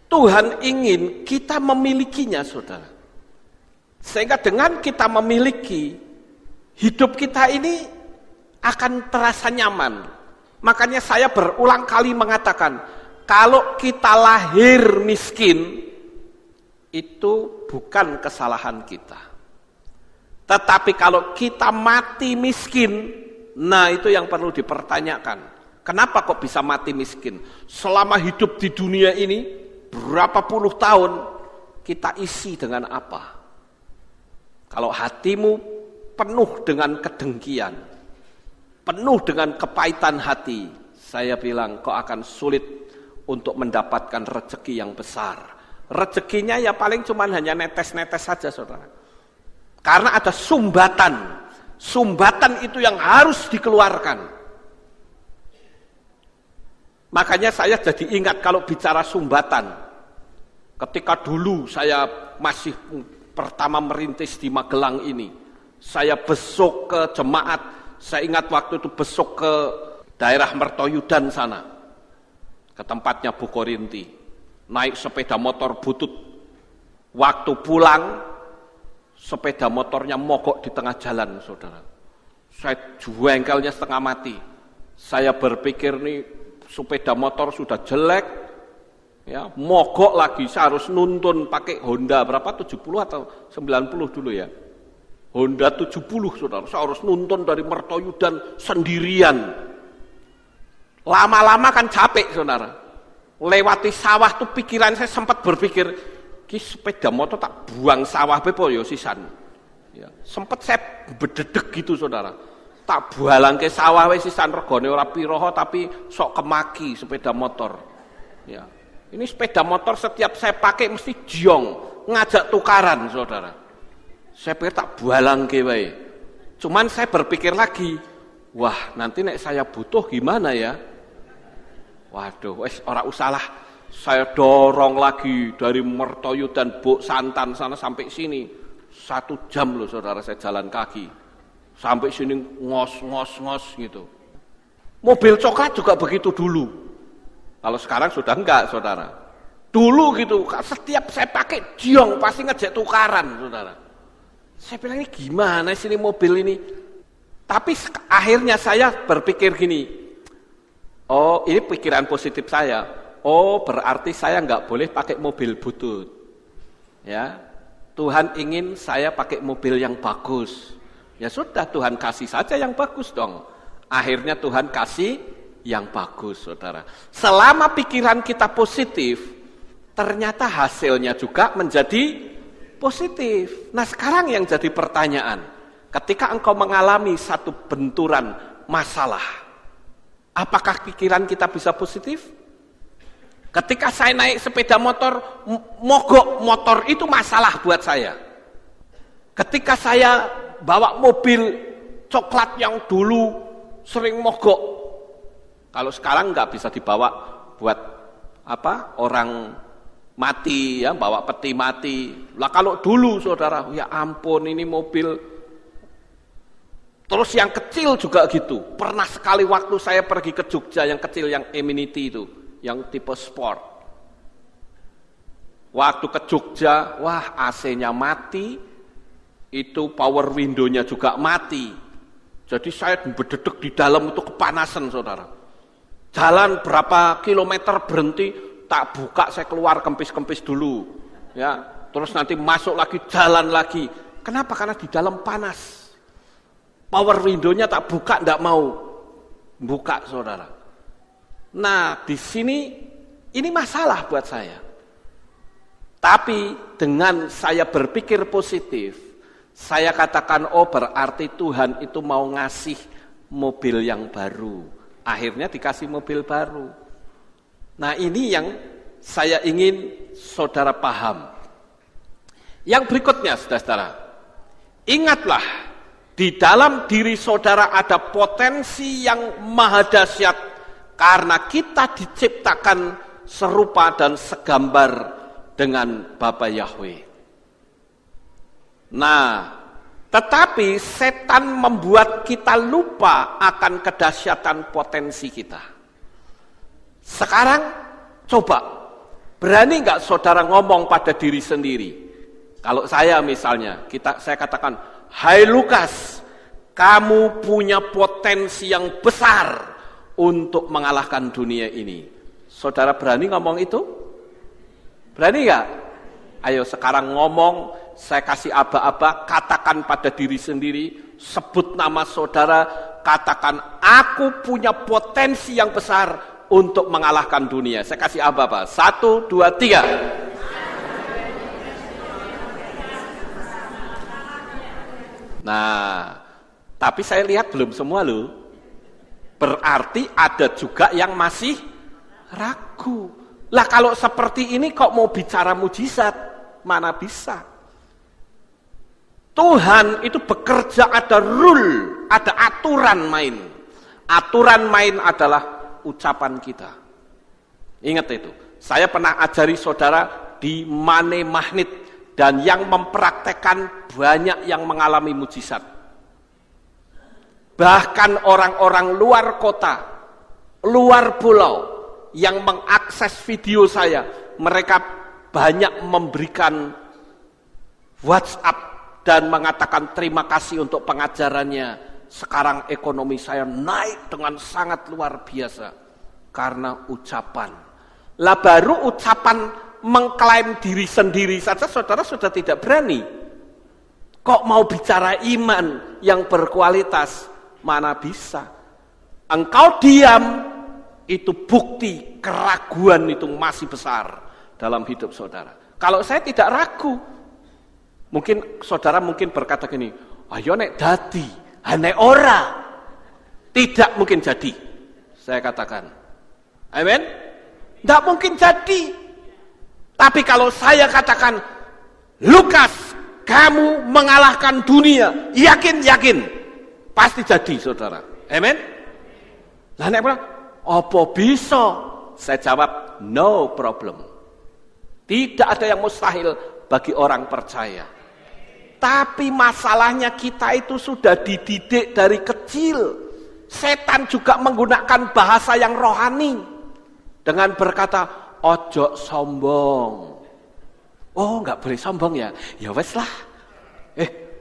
Tuhan ingin kita memilikinya, saudara. Sehingga dengan kita memiliki, hidup kita ini akan terasa nyaman. Makanya saya berulang kali mengatakan, kalau kita lahir miskin, itu bukan kesalahan kita. Tetapi kalau kita mati miskin, nah itu yang perlu dipertanyakan. Kenapa kok bisa mati miskin? Selama hidup di dunia ini, berapa puluh tahun, kita isi dengan apa? Kalau hatimu penuh dengan kedengkian, penuh dengan kepahitan hati, saya bilang kau akan sulit untuk mendapatkan rezeki yang besar. Rezekinya ya paling cuma hanya netes-netes saja, saudara. Karena ada sumbatan. Sumbatan itu yang harus dikeluarkan. Makanya saya jadi ingat kalau bicara sumbatan. Ketika dulu saya masih pertama merintis di Magelang ini, saya besok ke jemaat. Saya ingat waktu itu besok ke daerah Mertoyudan sana, ke tempatnya Bu Korinti, naik sepeda motor butut. Waktu pulang, sepeda motornya mogok di tengah jalan, saudara. Saya jengkelnya setengah mati. Saya berpikir nih sepeda motor sudah jelek, ya mogok lagi. Saya harus nuntun pakai Honda berapa? 70 atau 90 dulu ya. Honda 70, saudara. Saya harus nuntun dari Mertoyudan sendirian. Lama-lama kan capek, saudara. Lewati sawah tuh pikiran saya sempat berpikir, ki sepeda motor tak buang sawah bepo yo sisan. Ya, sempat saya bededeg gitu, saudara. Tak bualang ke sawah wis sisan regane ora piraha tapi sok kemaki sepeda motor. Ya. Ini sepeda motor setiap saya pakai mesti jiong, ngajak tukaran, saudara. Saya pikir tak bualang ke wae. Cuman saya berpikir lagi, wah nanti nek saya butuh gimana ya? Waduh, wes ora usahlah. Saya dorong lagi dari Mertoyo dan Buk Santan sana sampai sini. 1 jam loh saudara saya jalan kaki. Sampai sini ngos gitu. Mobil coklat juga begitu dulu. Kalau sekarang sudah enggak saudara. Dulu gitu, setiap saya pakai jiong pasti ngejek tukaran saudara. Saya bilang ini gimana sih ini mobil ini. Tapi akhirnya saya berpikir gini. Oh ini pikiran positif saya. Oh berarti saya enggak boleh pakai mobil butut. Ya. Tuhan ingin saya pakai mobil yang bagus. Ya sudah, Tuhan kasih saja yang bagus dong. Akhirnya Tuhan kasih yang bagus, saudara. Selama pikiran kita positif, ternyata hasilnya juga menjadi positif. Nah sekarang yang jadi pertanyaan, ketika engkau mengalami satu benturan masalah, apakah pikiran kita bisa positif? Ketika saya naik sepeda motor, mogok motor itu masalah buat saya. Ketika saya bawa mobil coklat yang dulu sering mogok, kalau sekarang nggak bisa dibawa buat apa? Orang mati ya, bawa peti mati. Lah kalau dulu saudara, ya ampun ini mobil. Terus yang kecil juga gitu. Pernah sekali waktu saya pergi ke Jogja yang kecil yang Amenity itu. Yang tipe sport. Waktu ke Jogja, wah AC-nya mati, itu power window-nya juga mati. Jadi saya berdedek di dalam itu kepanasan saudara. Jalan berapa kilometer berhenti, tak buka saya keluar kempis-kempis dulu. Ya, terus nanti masuk lagi, jalan lagi. Kenapa? Karena di dalam panas. Power window-nya tak buka, enggak mau buka saudara. Nah, di sini ini masalah buat saya. Tapi dengan saya berpikir positif, saya katakan, oh berarti Tuhan itu mau ngasih mobil yang baru. Akhirnya dikasih mobil baru. Nah, ini yang saya ingin saudara paham. Yang berikutnya, saudara-saudara, ingatlah, di dalam diri saudara ada potensi yang maha dahsyat. Karena kita diciptakan serupa dan segambar dengan Bapa Yahweh. Nah, tetapi setan membuat kita lupa akan kedahsyatan potensi kita. Sekarang coba, berani nggak saudara ngomong pada diri sendiri? Kalau saya misalnya, saya katakan, hai Lukas, kamu punya potensi yang besar untuk mengalahkan dunia ini. Saudara berani ngomong itu? Berani gak? Ayo sekarang ngomong, saya kasih aba-aba, katakan pada diri sendiri, sebut nama saudara, katakan, aku punya potensi yang besar untuk mengalahkan dunia. Saya kasih aba-aba, 1, 2, 3. Nah, tapi saya lihat belum semua loh. Berarti ada juga yang masih ragu. Lah kalau seperti ini kok mau bicara mujizat? Mana bisa? Tuhan itu bekerja, ada rule, ada aturan main. Aturan main adalah ucapan kita. Ingat itu. Saya pernah ajari saudara di Mane Magnet, dan yang mempraktekkan banyak yang mengalami mujizat. Bahkan orang-orang luar kota, luar pulau yang mengakses video saya, mereka banyak memberikan WhatsApp dan mengatakan terima kasih untuk pengajarannya. Sekarang ekonomi saya naik dengan sangat luar biasa karena ucapan. Lah baru ucapan mengklaim diri sendiri saja saudara sudah tidak berani. Kok mau bicara iman yang berkualitas? Mana bisa? Engkau diam, itu bukti keraguan itu masih besar dalam hidup saudara. Kalau saya tidak ragu, mungkin saudara berkata gini, ayo nek dadi, nek ora, tidak mungkin jadi. Saya katakan, amin? Tidak mungkin jadi. Tapi kalau saya katakan, Lukas, kamu mengalahkan dunia, yakin. Pasti jadi saudara. Amin. Lah nek apa bisa? Saya jawab no problem. Tidak ada yang mustahil bagi orang percaya. Tapi masalahnya kita itu sudah dididik dari kecil. Setan juga menggunakan bahasa yang rohani. Dengan berkata, ojo sombong. Oh, enggak boleh sombong ya? Ya wes lah.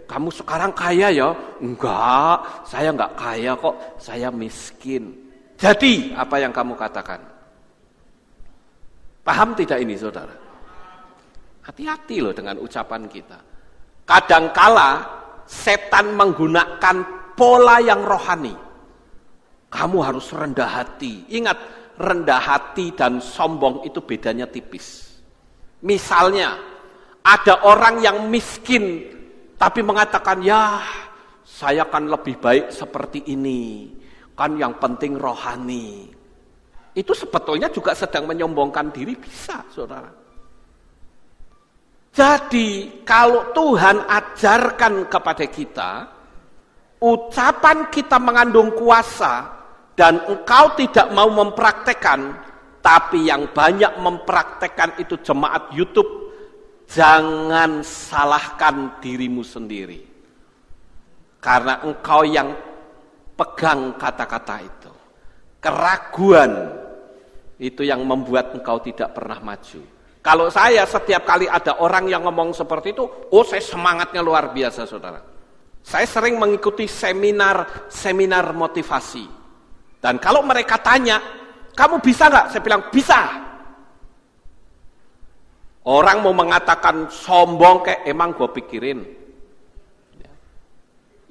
Kamu sekarang kaya ya? Enggak, saya enggak kaya kok, saya miskin. Jadi, apa yang kamu katakan? Paham tidak ini, saudara? Hati-hati loh dengan ucapan kita. Kadangkala setan menggunakan pola yang rohani. Kamu harus rendah hati. Ingat, rendah hati dan sombong itu bedanya tipis. Misalnya, ada orang yang miskin tapi mengatakan, ya saya kan lebih baik seperti ini. Kan yang penting rohani. Itu sebetulnya juga sedang menyombongkan diri, bisa, saudara. Jadi kalau Tuhan ajarkan kepada kita, ucapan kita mengandung kuasa, dan engkau tidak mau mempraktekkan, tapi yang banyak mempraktekkan itu jemaat YouTube, jangan salahkan dirimu sendiri. Karena engkau yang pegang kata-kata itu. Keraguan itu yang membuat engkau tidak pernah maju. Kalau saya setiap kali ada orang yang ngomong seperti itu, saya semangatnya luar biasa, saudara. Saya sering mengikuti seminar motivasi. Dan kalau mereka tanya, kamu bisa nggak? Saya bilang, bisa. Orang mau mengatakan sombong kayak emang gue pikirin.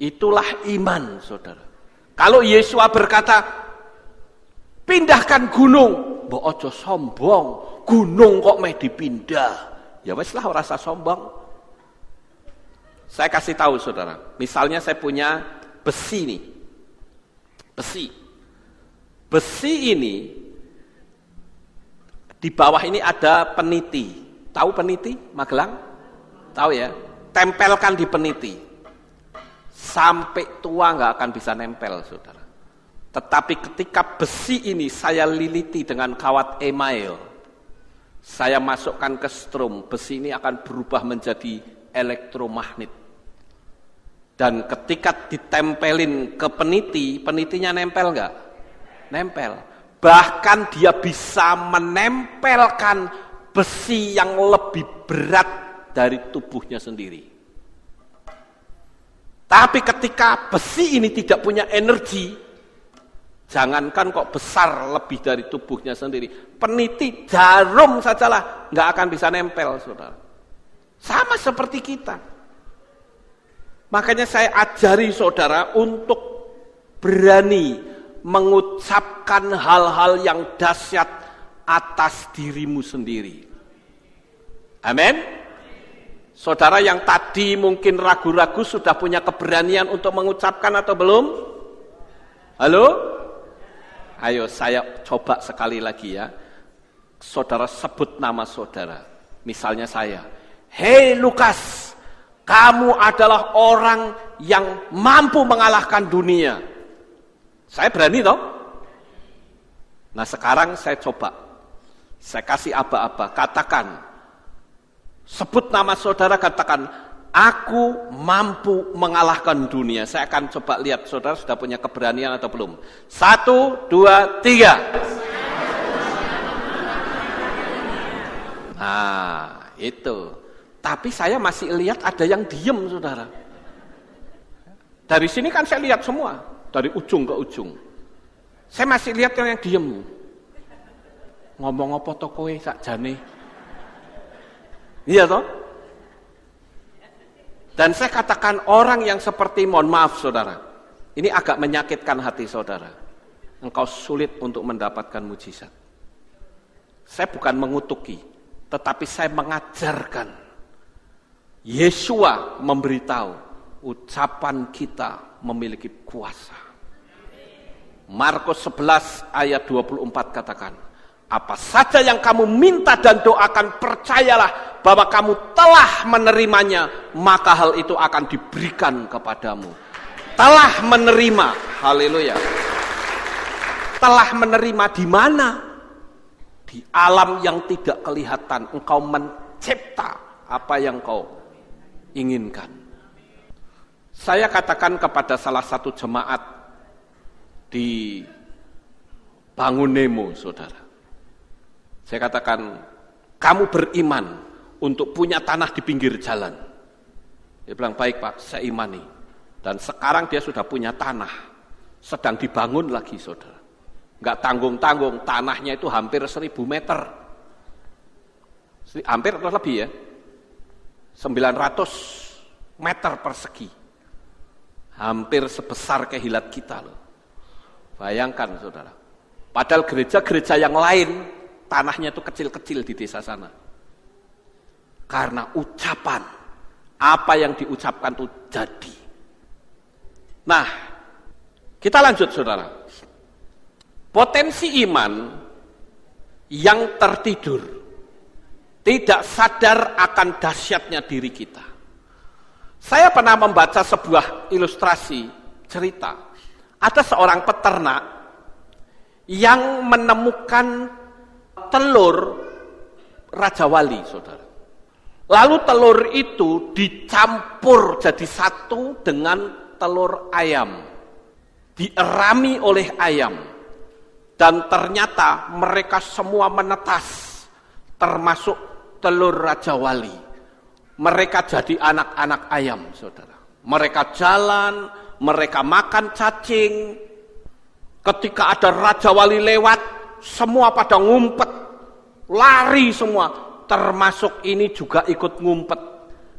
Itulah iman, saudara. Kalau Yesus berkata, pindahkan gunung, mbok ojo sombong, gunung kok meh dipindah. Ya wes lah, rasa sombong. Saya kasih tahu, saudara. Misalnya saya punya besi nih. Besi ini, di bawah ini ada peniti. Tahu peniti, Magelang? Tahu ya? Tempelkan di peniti. Sampai tua nggak akan bisa nempel, saudara. Tetapi ketika besi ini saya liliti dengan kawat email, saya masukkan ke strum, besi ini akan berubah menjadi elektromagnet. Dan ketika ditempelin ke peniti, penitinya nempel nggak? Nempel. Bahkan dia bisa menempelkan besi yang lebih berat dari tubuhnya sendiri. Tapi ketika besi ini tidak punya energi, jangankan kok besar lebih dari tubuhnya sendiri, peniti jarum sajalah nggak akan bisa nempel, saudara. Sama seperti kita. Makanya saya ajari saudara untuk berani mengucapkan hal-hal yang dahsyat atas dirimu sendiri. Amin. Saudara yang tadi mungkin ragu-ragu sudah punya keberanian untuk mengucapkan atau belum? Halo? Ayo saya coba sekali lagi ya. Saudara sebut nama saudara. Misalnya saya. Hei Lukas, kamu adalah orang yang mampu mengalahkan dunia. Saya berani toh? Nah sekarang saya coba. Saya kasih aba-aba. Katakan. Sebut nama saudara, katakan, aku mampu mengalahkan dunia. Saya akan coba lihat saudara sudah punya keberanian atau belum. 1, 2, 3. Nah, itu. Tapi saya masih lihat ada yang diem, saudara. Dari sini kan saya lihat semua, dari ujung ke ujung. Saya masih lihat yang diem. Ngomong apa to kowe sakjane? Iya toh? Dan saya katakan orang yang seperti, mohon maaf saudara, ini agak menyakitkan hati saudara. Engkau sulit untuk mendapatkan mujizat. Saya bukan mengutuki, tetapi saya mengajarkan. Yesua memberitahu, ucapan kita memiliki kuasa. Markus 11 ayat 24 katakan, apa saja yang kamu minta dan doakan, percayalah bahwa kamu telah menerimanya, maka hal itu akan diberikan kepadamu. Telah menerima, haleluya. Telah menerima di mana? Di alam yang tidak kelihatan, engkau mencipta apa yang kau inginkan. Saya katakan kepada salah satu jemaat di Bangun Nemo, saudara. Saya katakan, kamu beriman untuk punya tanah di pinggir jalan. Dia bilang, baik Pak, saya imani. Dan sekarang dia sudah punya tanah, sedang dibangun lagi, saudara. Enggak tanggung-tanggung, tanahnya itu hampir 1.000 meter. Hampir atau lebih ya. 900 meter persegi. Hampir sebesar kehilat kita loh. Bayangkan saudara. Padahal gereja-gereja yang lain, tanahnya itu kecil-kecil di desa sana. Karena ucapan, apa yang diucapkan itu jadi. Nah, kita lanjut saudara. Potensi iman yang tertidur, tidak sadar akan dahsyatnya diri kita. Saya pernah membaca sebuah ilustrasi cerita. Ada seorang peternak yang menemukan telur Raja Wali, saudara. Lalu telur itu dicampur jadi satu dengan telur ayam. Dierami oleh ayam. Dan ternyata mereka semua menetas, termasuk telur Raja Wali. Mereka jadi anak-anak ayam, saudara. Mereka jalan, mereka makan cacing. Ketika ada Raja Wali lewat, semua pada ngumpet, lari semua. Termasuk ini juga ikut ngumpet.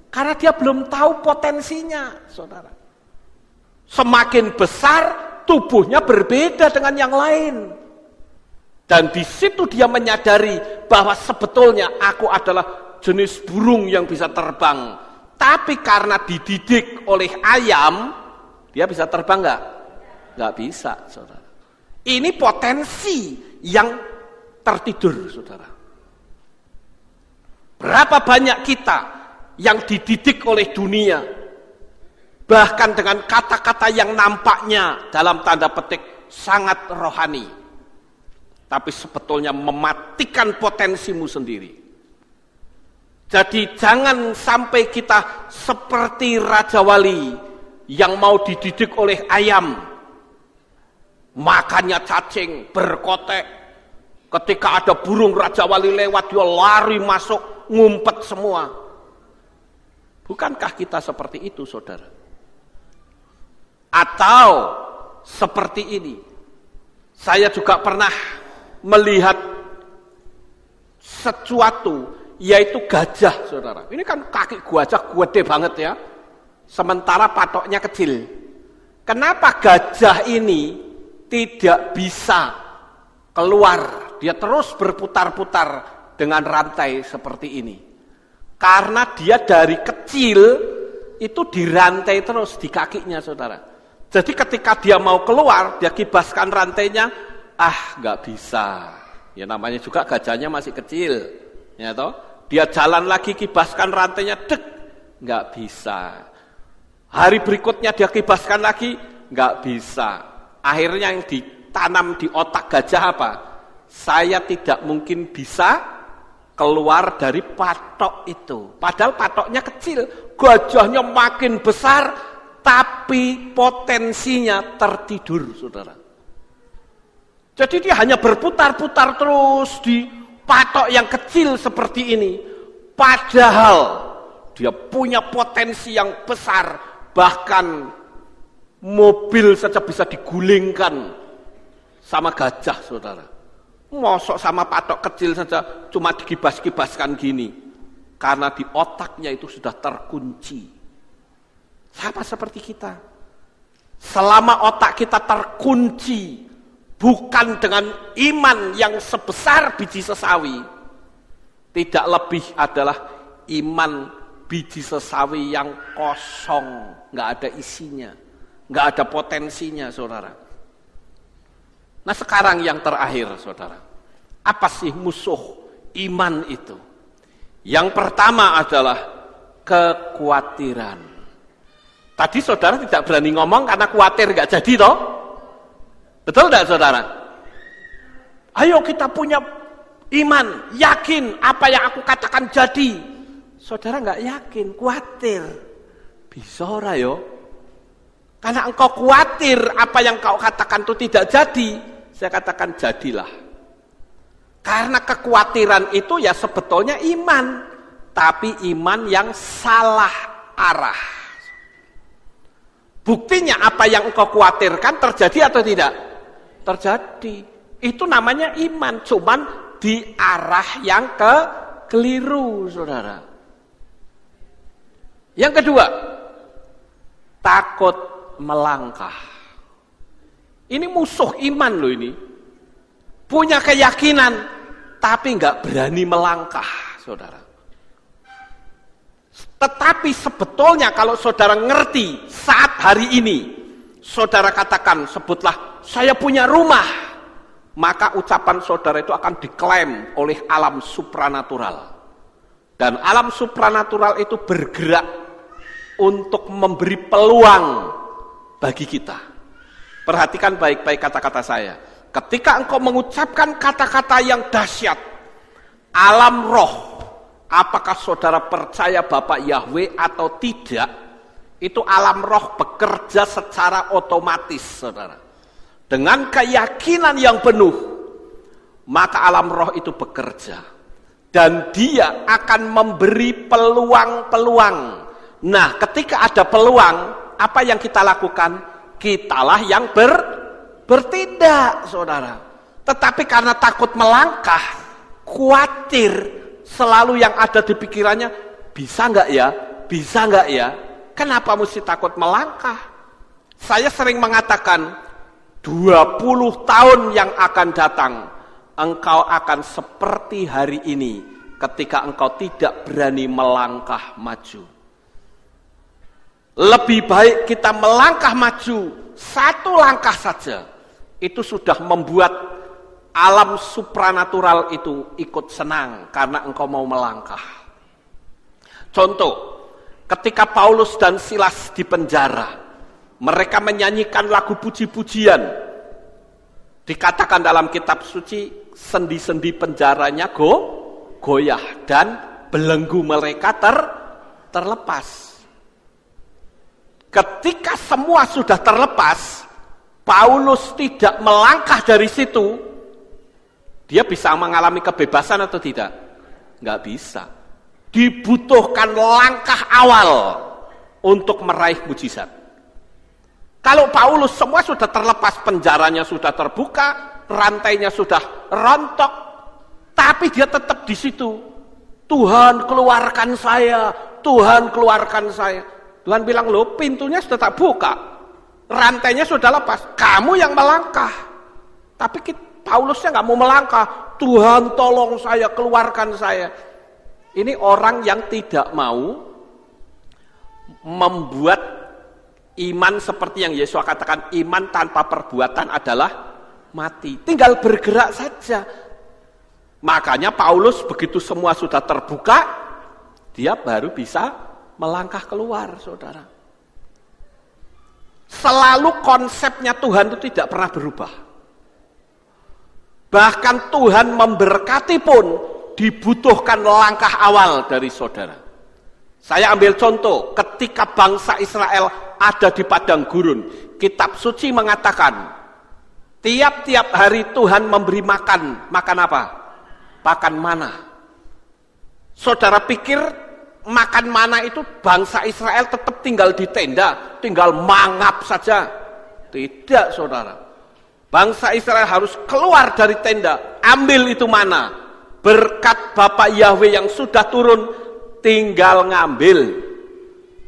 Karena dia belum tahu potensinya, saudara. Semakin besar, tubuhnya berbeda dengan yang lain. Dan di situ dia menyadari bahwa sebetulnya aku adalah jenis burung yang bisa terbang. Tapi karena dididik oleh ayam, dia bisa terbang enggak? Enggak bisa, saudara. Ini potensi yang tertidur, saudara. Berapa banyak kita yang dididik oleh dunia, bahkan dengan kata-kata yang nampaknya dalam tanda petik sangat rohani. Tapi sebetulnya mematikan potensimu sendiri. Jadi jangan sampai kita seperti Raja Wali yang mau dididik oleh ayam. Makannya cacing, berkotek. Ketika ada burung Raja Wali lewat, dia lari masuk, ngumpet semua. Bukankah kita seperti itu, saudara? Atau seperti ini. Saya juga pernah melihat sesuatu, yaitu gajah, saudara. Ini kan kaki gajah gede banget ya. Sementara patoknya kecil. Kenapa gajah ini tidak bisa keluar? Dia terus berputar-putar dengan rantai seperti ini. Karena dia dari kecil itu dirantai terus di kakinya, saudara. Jadi ketika dia mau keluar, dia kibaskan rantainya, nggak bisa. Ya namanya juga gajahnya masih kecil, ya toh. Dia jalan lagi kibaskan rantainya, nggak bisa. Hari berikutnya dia kibaskan lagi, nggak bisa. Akhirnya yang ditanam di otak gajah apa? Saya tidak mungkin bisa keluar dari patok itu. Padahal patoknya kecil, gajahnya makin besar, tapi potensinya tertidur, saudara. Jadi dia hanya berputar-putar terus di patok yang kecil seperti ini. Padahal dia punya potensi yang besar. Bahkan mobil saja bisa digulingkan sama gajah, saudara. Mosok sama patok kecil saja cuma dikibas-kibaskan gini. Karena di otaknya itu sudah terkunci. Sama seperti kita. Selama otak kita terkunci, bukan dengan iman yang sebesar biji sesawi, tidak lebih adalah iman biji sesawi yang kosong, nggak ada isinya, nggak ada potensinya, saudara. Nah sekarang yang terakhir, saudara, apa sih musuh iman itu? Yang pertama adalah kekhawatiran. Tadi saudara tidak berani ngomong karena khawatir nggak jadi toh? Betul tidak, saudara? Ayo kita punya Iman, yakin apa yang aku katakan jadi. Saudara nggak yakin, khawatir. Bisa ora yo? Karena engkau khawatir apa yang kau katakan itu tidak jadi. Saya katakan jadilah. Karena kekhawatiran itu ya sebetulnya iman. Tapi iman yang salah arah. Buktinya apa yang engkau khawatirkan terjadi atau tidak? Terjadi. Itu namanya iman. Cuman di arah yang keliru, saudara. Yang kedua, takut melangkah. Ini musuh iman loh ini. Punya keyakinan, tapi nggak berani melangkah, saudara. Tetapi sebetulnya kalau saudara ngerti saat hari ini, saudara katakan, sebutlah, saya punya rumah. Maka ucapan saudara itu akan diklaim oleh alam supranatural. Dan alam supranatural itu bergerak untuk memberi peluang bagi kita. Perhatikan baik-baik kata-kata saya. Ketika engkau mengucapkan kata-kata yang dahsyat, alam roh, apakah saudara percaya Bapak Yahweh atau tidak, itu alam roh bekerja secara otomatis, saudara. Dengan keyakinan yang penuh, maka alam roh itu bekerja. Dan dia akan memberi peluang-peluang. Nah, ketika ada peluang, apa yang kita lakukan? Kitalah yang bertindak, saudara. Tetapi karena takut melangkah, khawatir, selalu yang ada di pikirannya, bisa nggak ya? Bisa nggak ya? Kenapa mesti takut melangkah? Saya sering mengatakan, 20 tahun yang akan datang, engkau akan seperti hari ini ketika engkau tidak berani melangkah maju. Lebih baik kita melangkah maju, satu langkah saja, itu sudah membuat alam supranatural itu ikut senang karena engkau mau melangkah. Contoh, ketika Paulus dan Silas di penjara, mereka menyanyikan lagu puji-pujian. Dikatakan dalam kitab suci, sendi-sendi penjaranya goyah dan belenggu mereka terlepas. Ketika semua sudah terlepas, Paulus tidak melangkah dari situ. Dia bisa mengalami kebebasan atau tidak? Nggak bisa. Dibutuhkan langkah awal untuk meraih mujizat. Kalau Paulus semua sudah terlepas, penjaranya sudah terbuka, rantainya sudah rontok, tapi dia tetap di situ. Tuhan keluarkan saya, Tuhan keluarkan saya. Tuhan bilang, loh pintunya sudah tak buka, rantainya sudah lepas, kamu yang melangkah. Tapi Paulusnya nggak mau melangkah, Tuhan tolong saya, keluarkan saya. Ini orang yang tidak mau membuat iman seperti yang Yesus katakan, iman tanpa perbuatan adalah mati. Tinggal bergerak saja. Makanya Paulus begitu semua sudah terbuka, dia baru bisa melangkah keluar, saudara. Selalu konsepnya Tuhan itu tidak pernah berubah. Bahkan Tuhan memberkati pun dibutuhkan langkah awal dari saudara. Saya ambil contoh, ketika bangsa Israel ada di padang gurun, kitab suci mengatakan, tiap-tiap hari Tuhan memberi makan apa? Makan mana. Saudara pikir makan mana itu bangsa Israel tetap tinggal di tenda, tinggal mangap saja? Tidak, saudara. Bangsa Israel harus keluar dari tenda, ambil itu mana. Berkat Bapak Yahweh yang sudah turun, tinggal ngambil.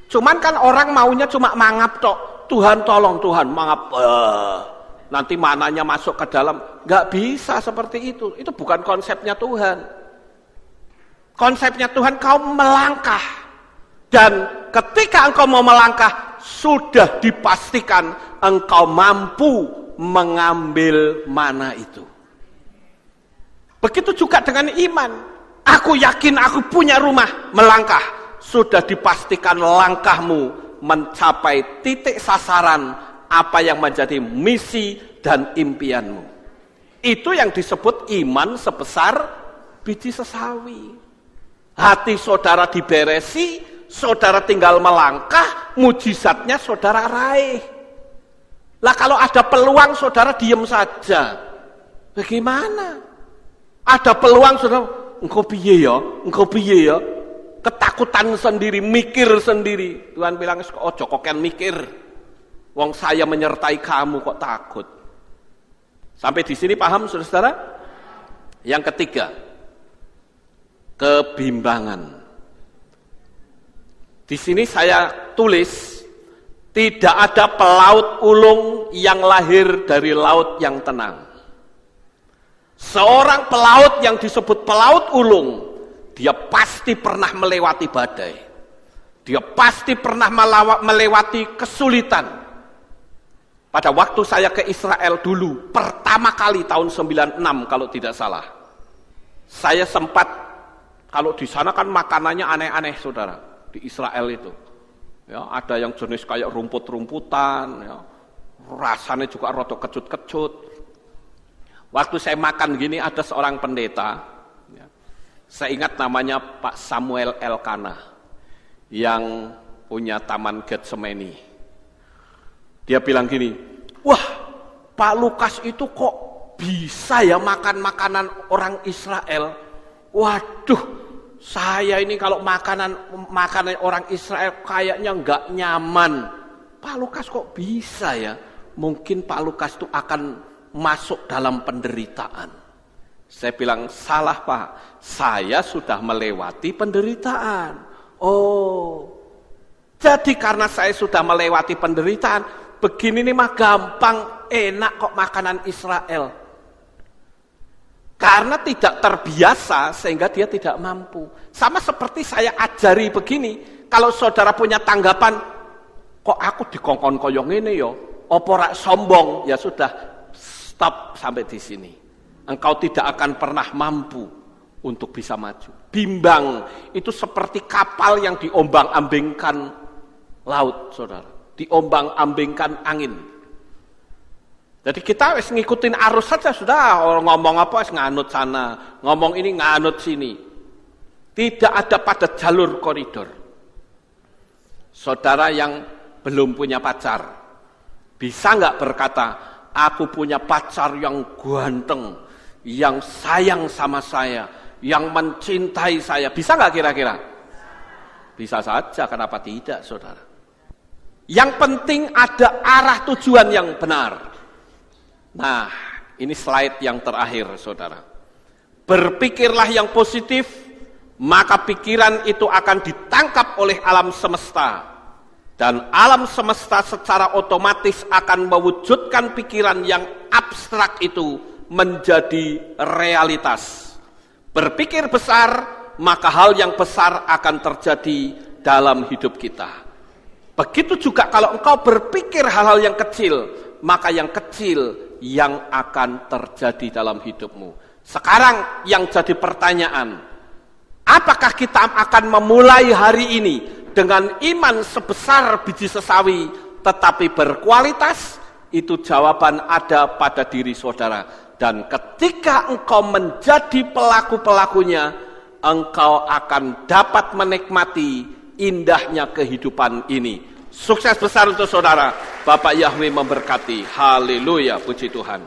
Cuman kan orang maunya cuma mangap tok. Tuhan tolong, Tuhan mangap. Nanti mananya masuk ke dalam. Nggak bisa seperti itu. Itu bukan konsepnya Tuhan. Konsepnya Tuhan, kau melangkah. Dan ketika engkau mau melangkah, sudah dipastikan engkau mampu mengambil mana itu. Begitu juga dengan iman. Aku yakin aku punya rumah, melangkah. Sudah dipastikan langkahmu mencapai titik sasaran apa yang menjadi misi dan impianmu. Itu yang disebut iman sebesar biji sesawi. Hati saudara diberesi, saudara tinggal melangkah, mujizatnya saudara raih. Lah kalau ada peluang saudara diam saja, bagaimana? Ada peluang saudara, engkau piye ya? Ketakutan sendiri, mikir sendiri. Tuhan bilang, ojo koken mikir. Wong saya menyertai kamu kok takut. Sampai di sini paham saudara? Yang ketiga, kebimbangan. Di sini saya tulis, tidak ada pelaut ulung yang lahir dari laut yang tenang. Seorang pelaut yang disebut pelaut ulung, dia pasti pernah melewati badai. Dia pasti pernah melewati kesulitan. Pada waktu saya ke Israel dulu, pertama kali tahun 96 kalau tidak salah. Saya sempat, kalau di sana kan makanannya aneh-aneh saudara, di Israel itu. Ya, ada yang jenis kayak rumput-rumputan, ya, rasanya juga rada kecut-kecut. Waktu saya makan gini ada seorang pendeta, ya, saya ingat namanya Pak Samuel Elkanah, yang punya Taman Getsemani. Dia bilang gini, wah Pak Lukas itu kok bisa ya makan makanan orang Israel? Waduh, saya ini kalau makanan orang Israel kayaknya nggak nyaman. Pak Lukas kok bisa ya? Mungkin Pak Lukas itu akan masuk dalam penderitaan. Saya bilang, salah Pak, saya sudah melewati penderitaan. Oh, jadi karena saya sudah melewati penderitaan, begini nih mah gampang, enak kok makanan Israel. Karena tidak terbiasa sehingga dia tidak mampu. Sama seperti saya ajari begini, kalau saudara punya tanggapan, kok aku dikongkon koyong ini yo, opo rak sombong, ya sudah, stop sampai di sini. Engkau tidak akan pernah mampu untuk bisa maju. Bimbang itu seperti kapal yang diombang-ambingkan laut, saudara. Diombang-ambingkan angin. Jadi kita wis ngikutin arus saja sudah. Orang ngomong apa wis nganut sana, ngomong ini nganut sini. Tidak ada pada jalur koridor. Saudara yang belum punya pacar, bisa nggak berkata, aku punya pacar yang ganteng, yang sayang sama saya, yang mencintai saya. Bisa nggak kira-kira? Bisa saja, kenapa tidak saudara? Yang penting ada arah tujuan yang benar. Nah, ini slide yang terakhir saudara. Berpikirlah yang positif, maka pikiran itu akan ditangkap oleh alam semesta. Dan alam semesta secara otomatis akan mewujudkan pikiran yang abstrak itu menjadi realitas. Berpikir besar, maka hal yang besar akan terjadi dalam hidup kita. Begitu juga kalau engkau berpikir hal-hal yang kecil, maka yang kecil yang akan terjadi dalam hidupmu. Sekarang yang jadi pertanyaan, apakah kita akan memulai hari ini dengan iman sebesar biji sesawi tetapi berkualitas? Itu jawaban ada pada diri saudara. Dan ketika engkau menjadi pelaku-pelakunya, engkau akan dapat menikmati indahnya kehidupan ini. Sukses besar untuk saudara. Bapak Yahweh memberkati. Haleluya, puji Tuhan.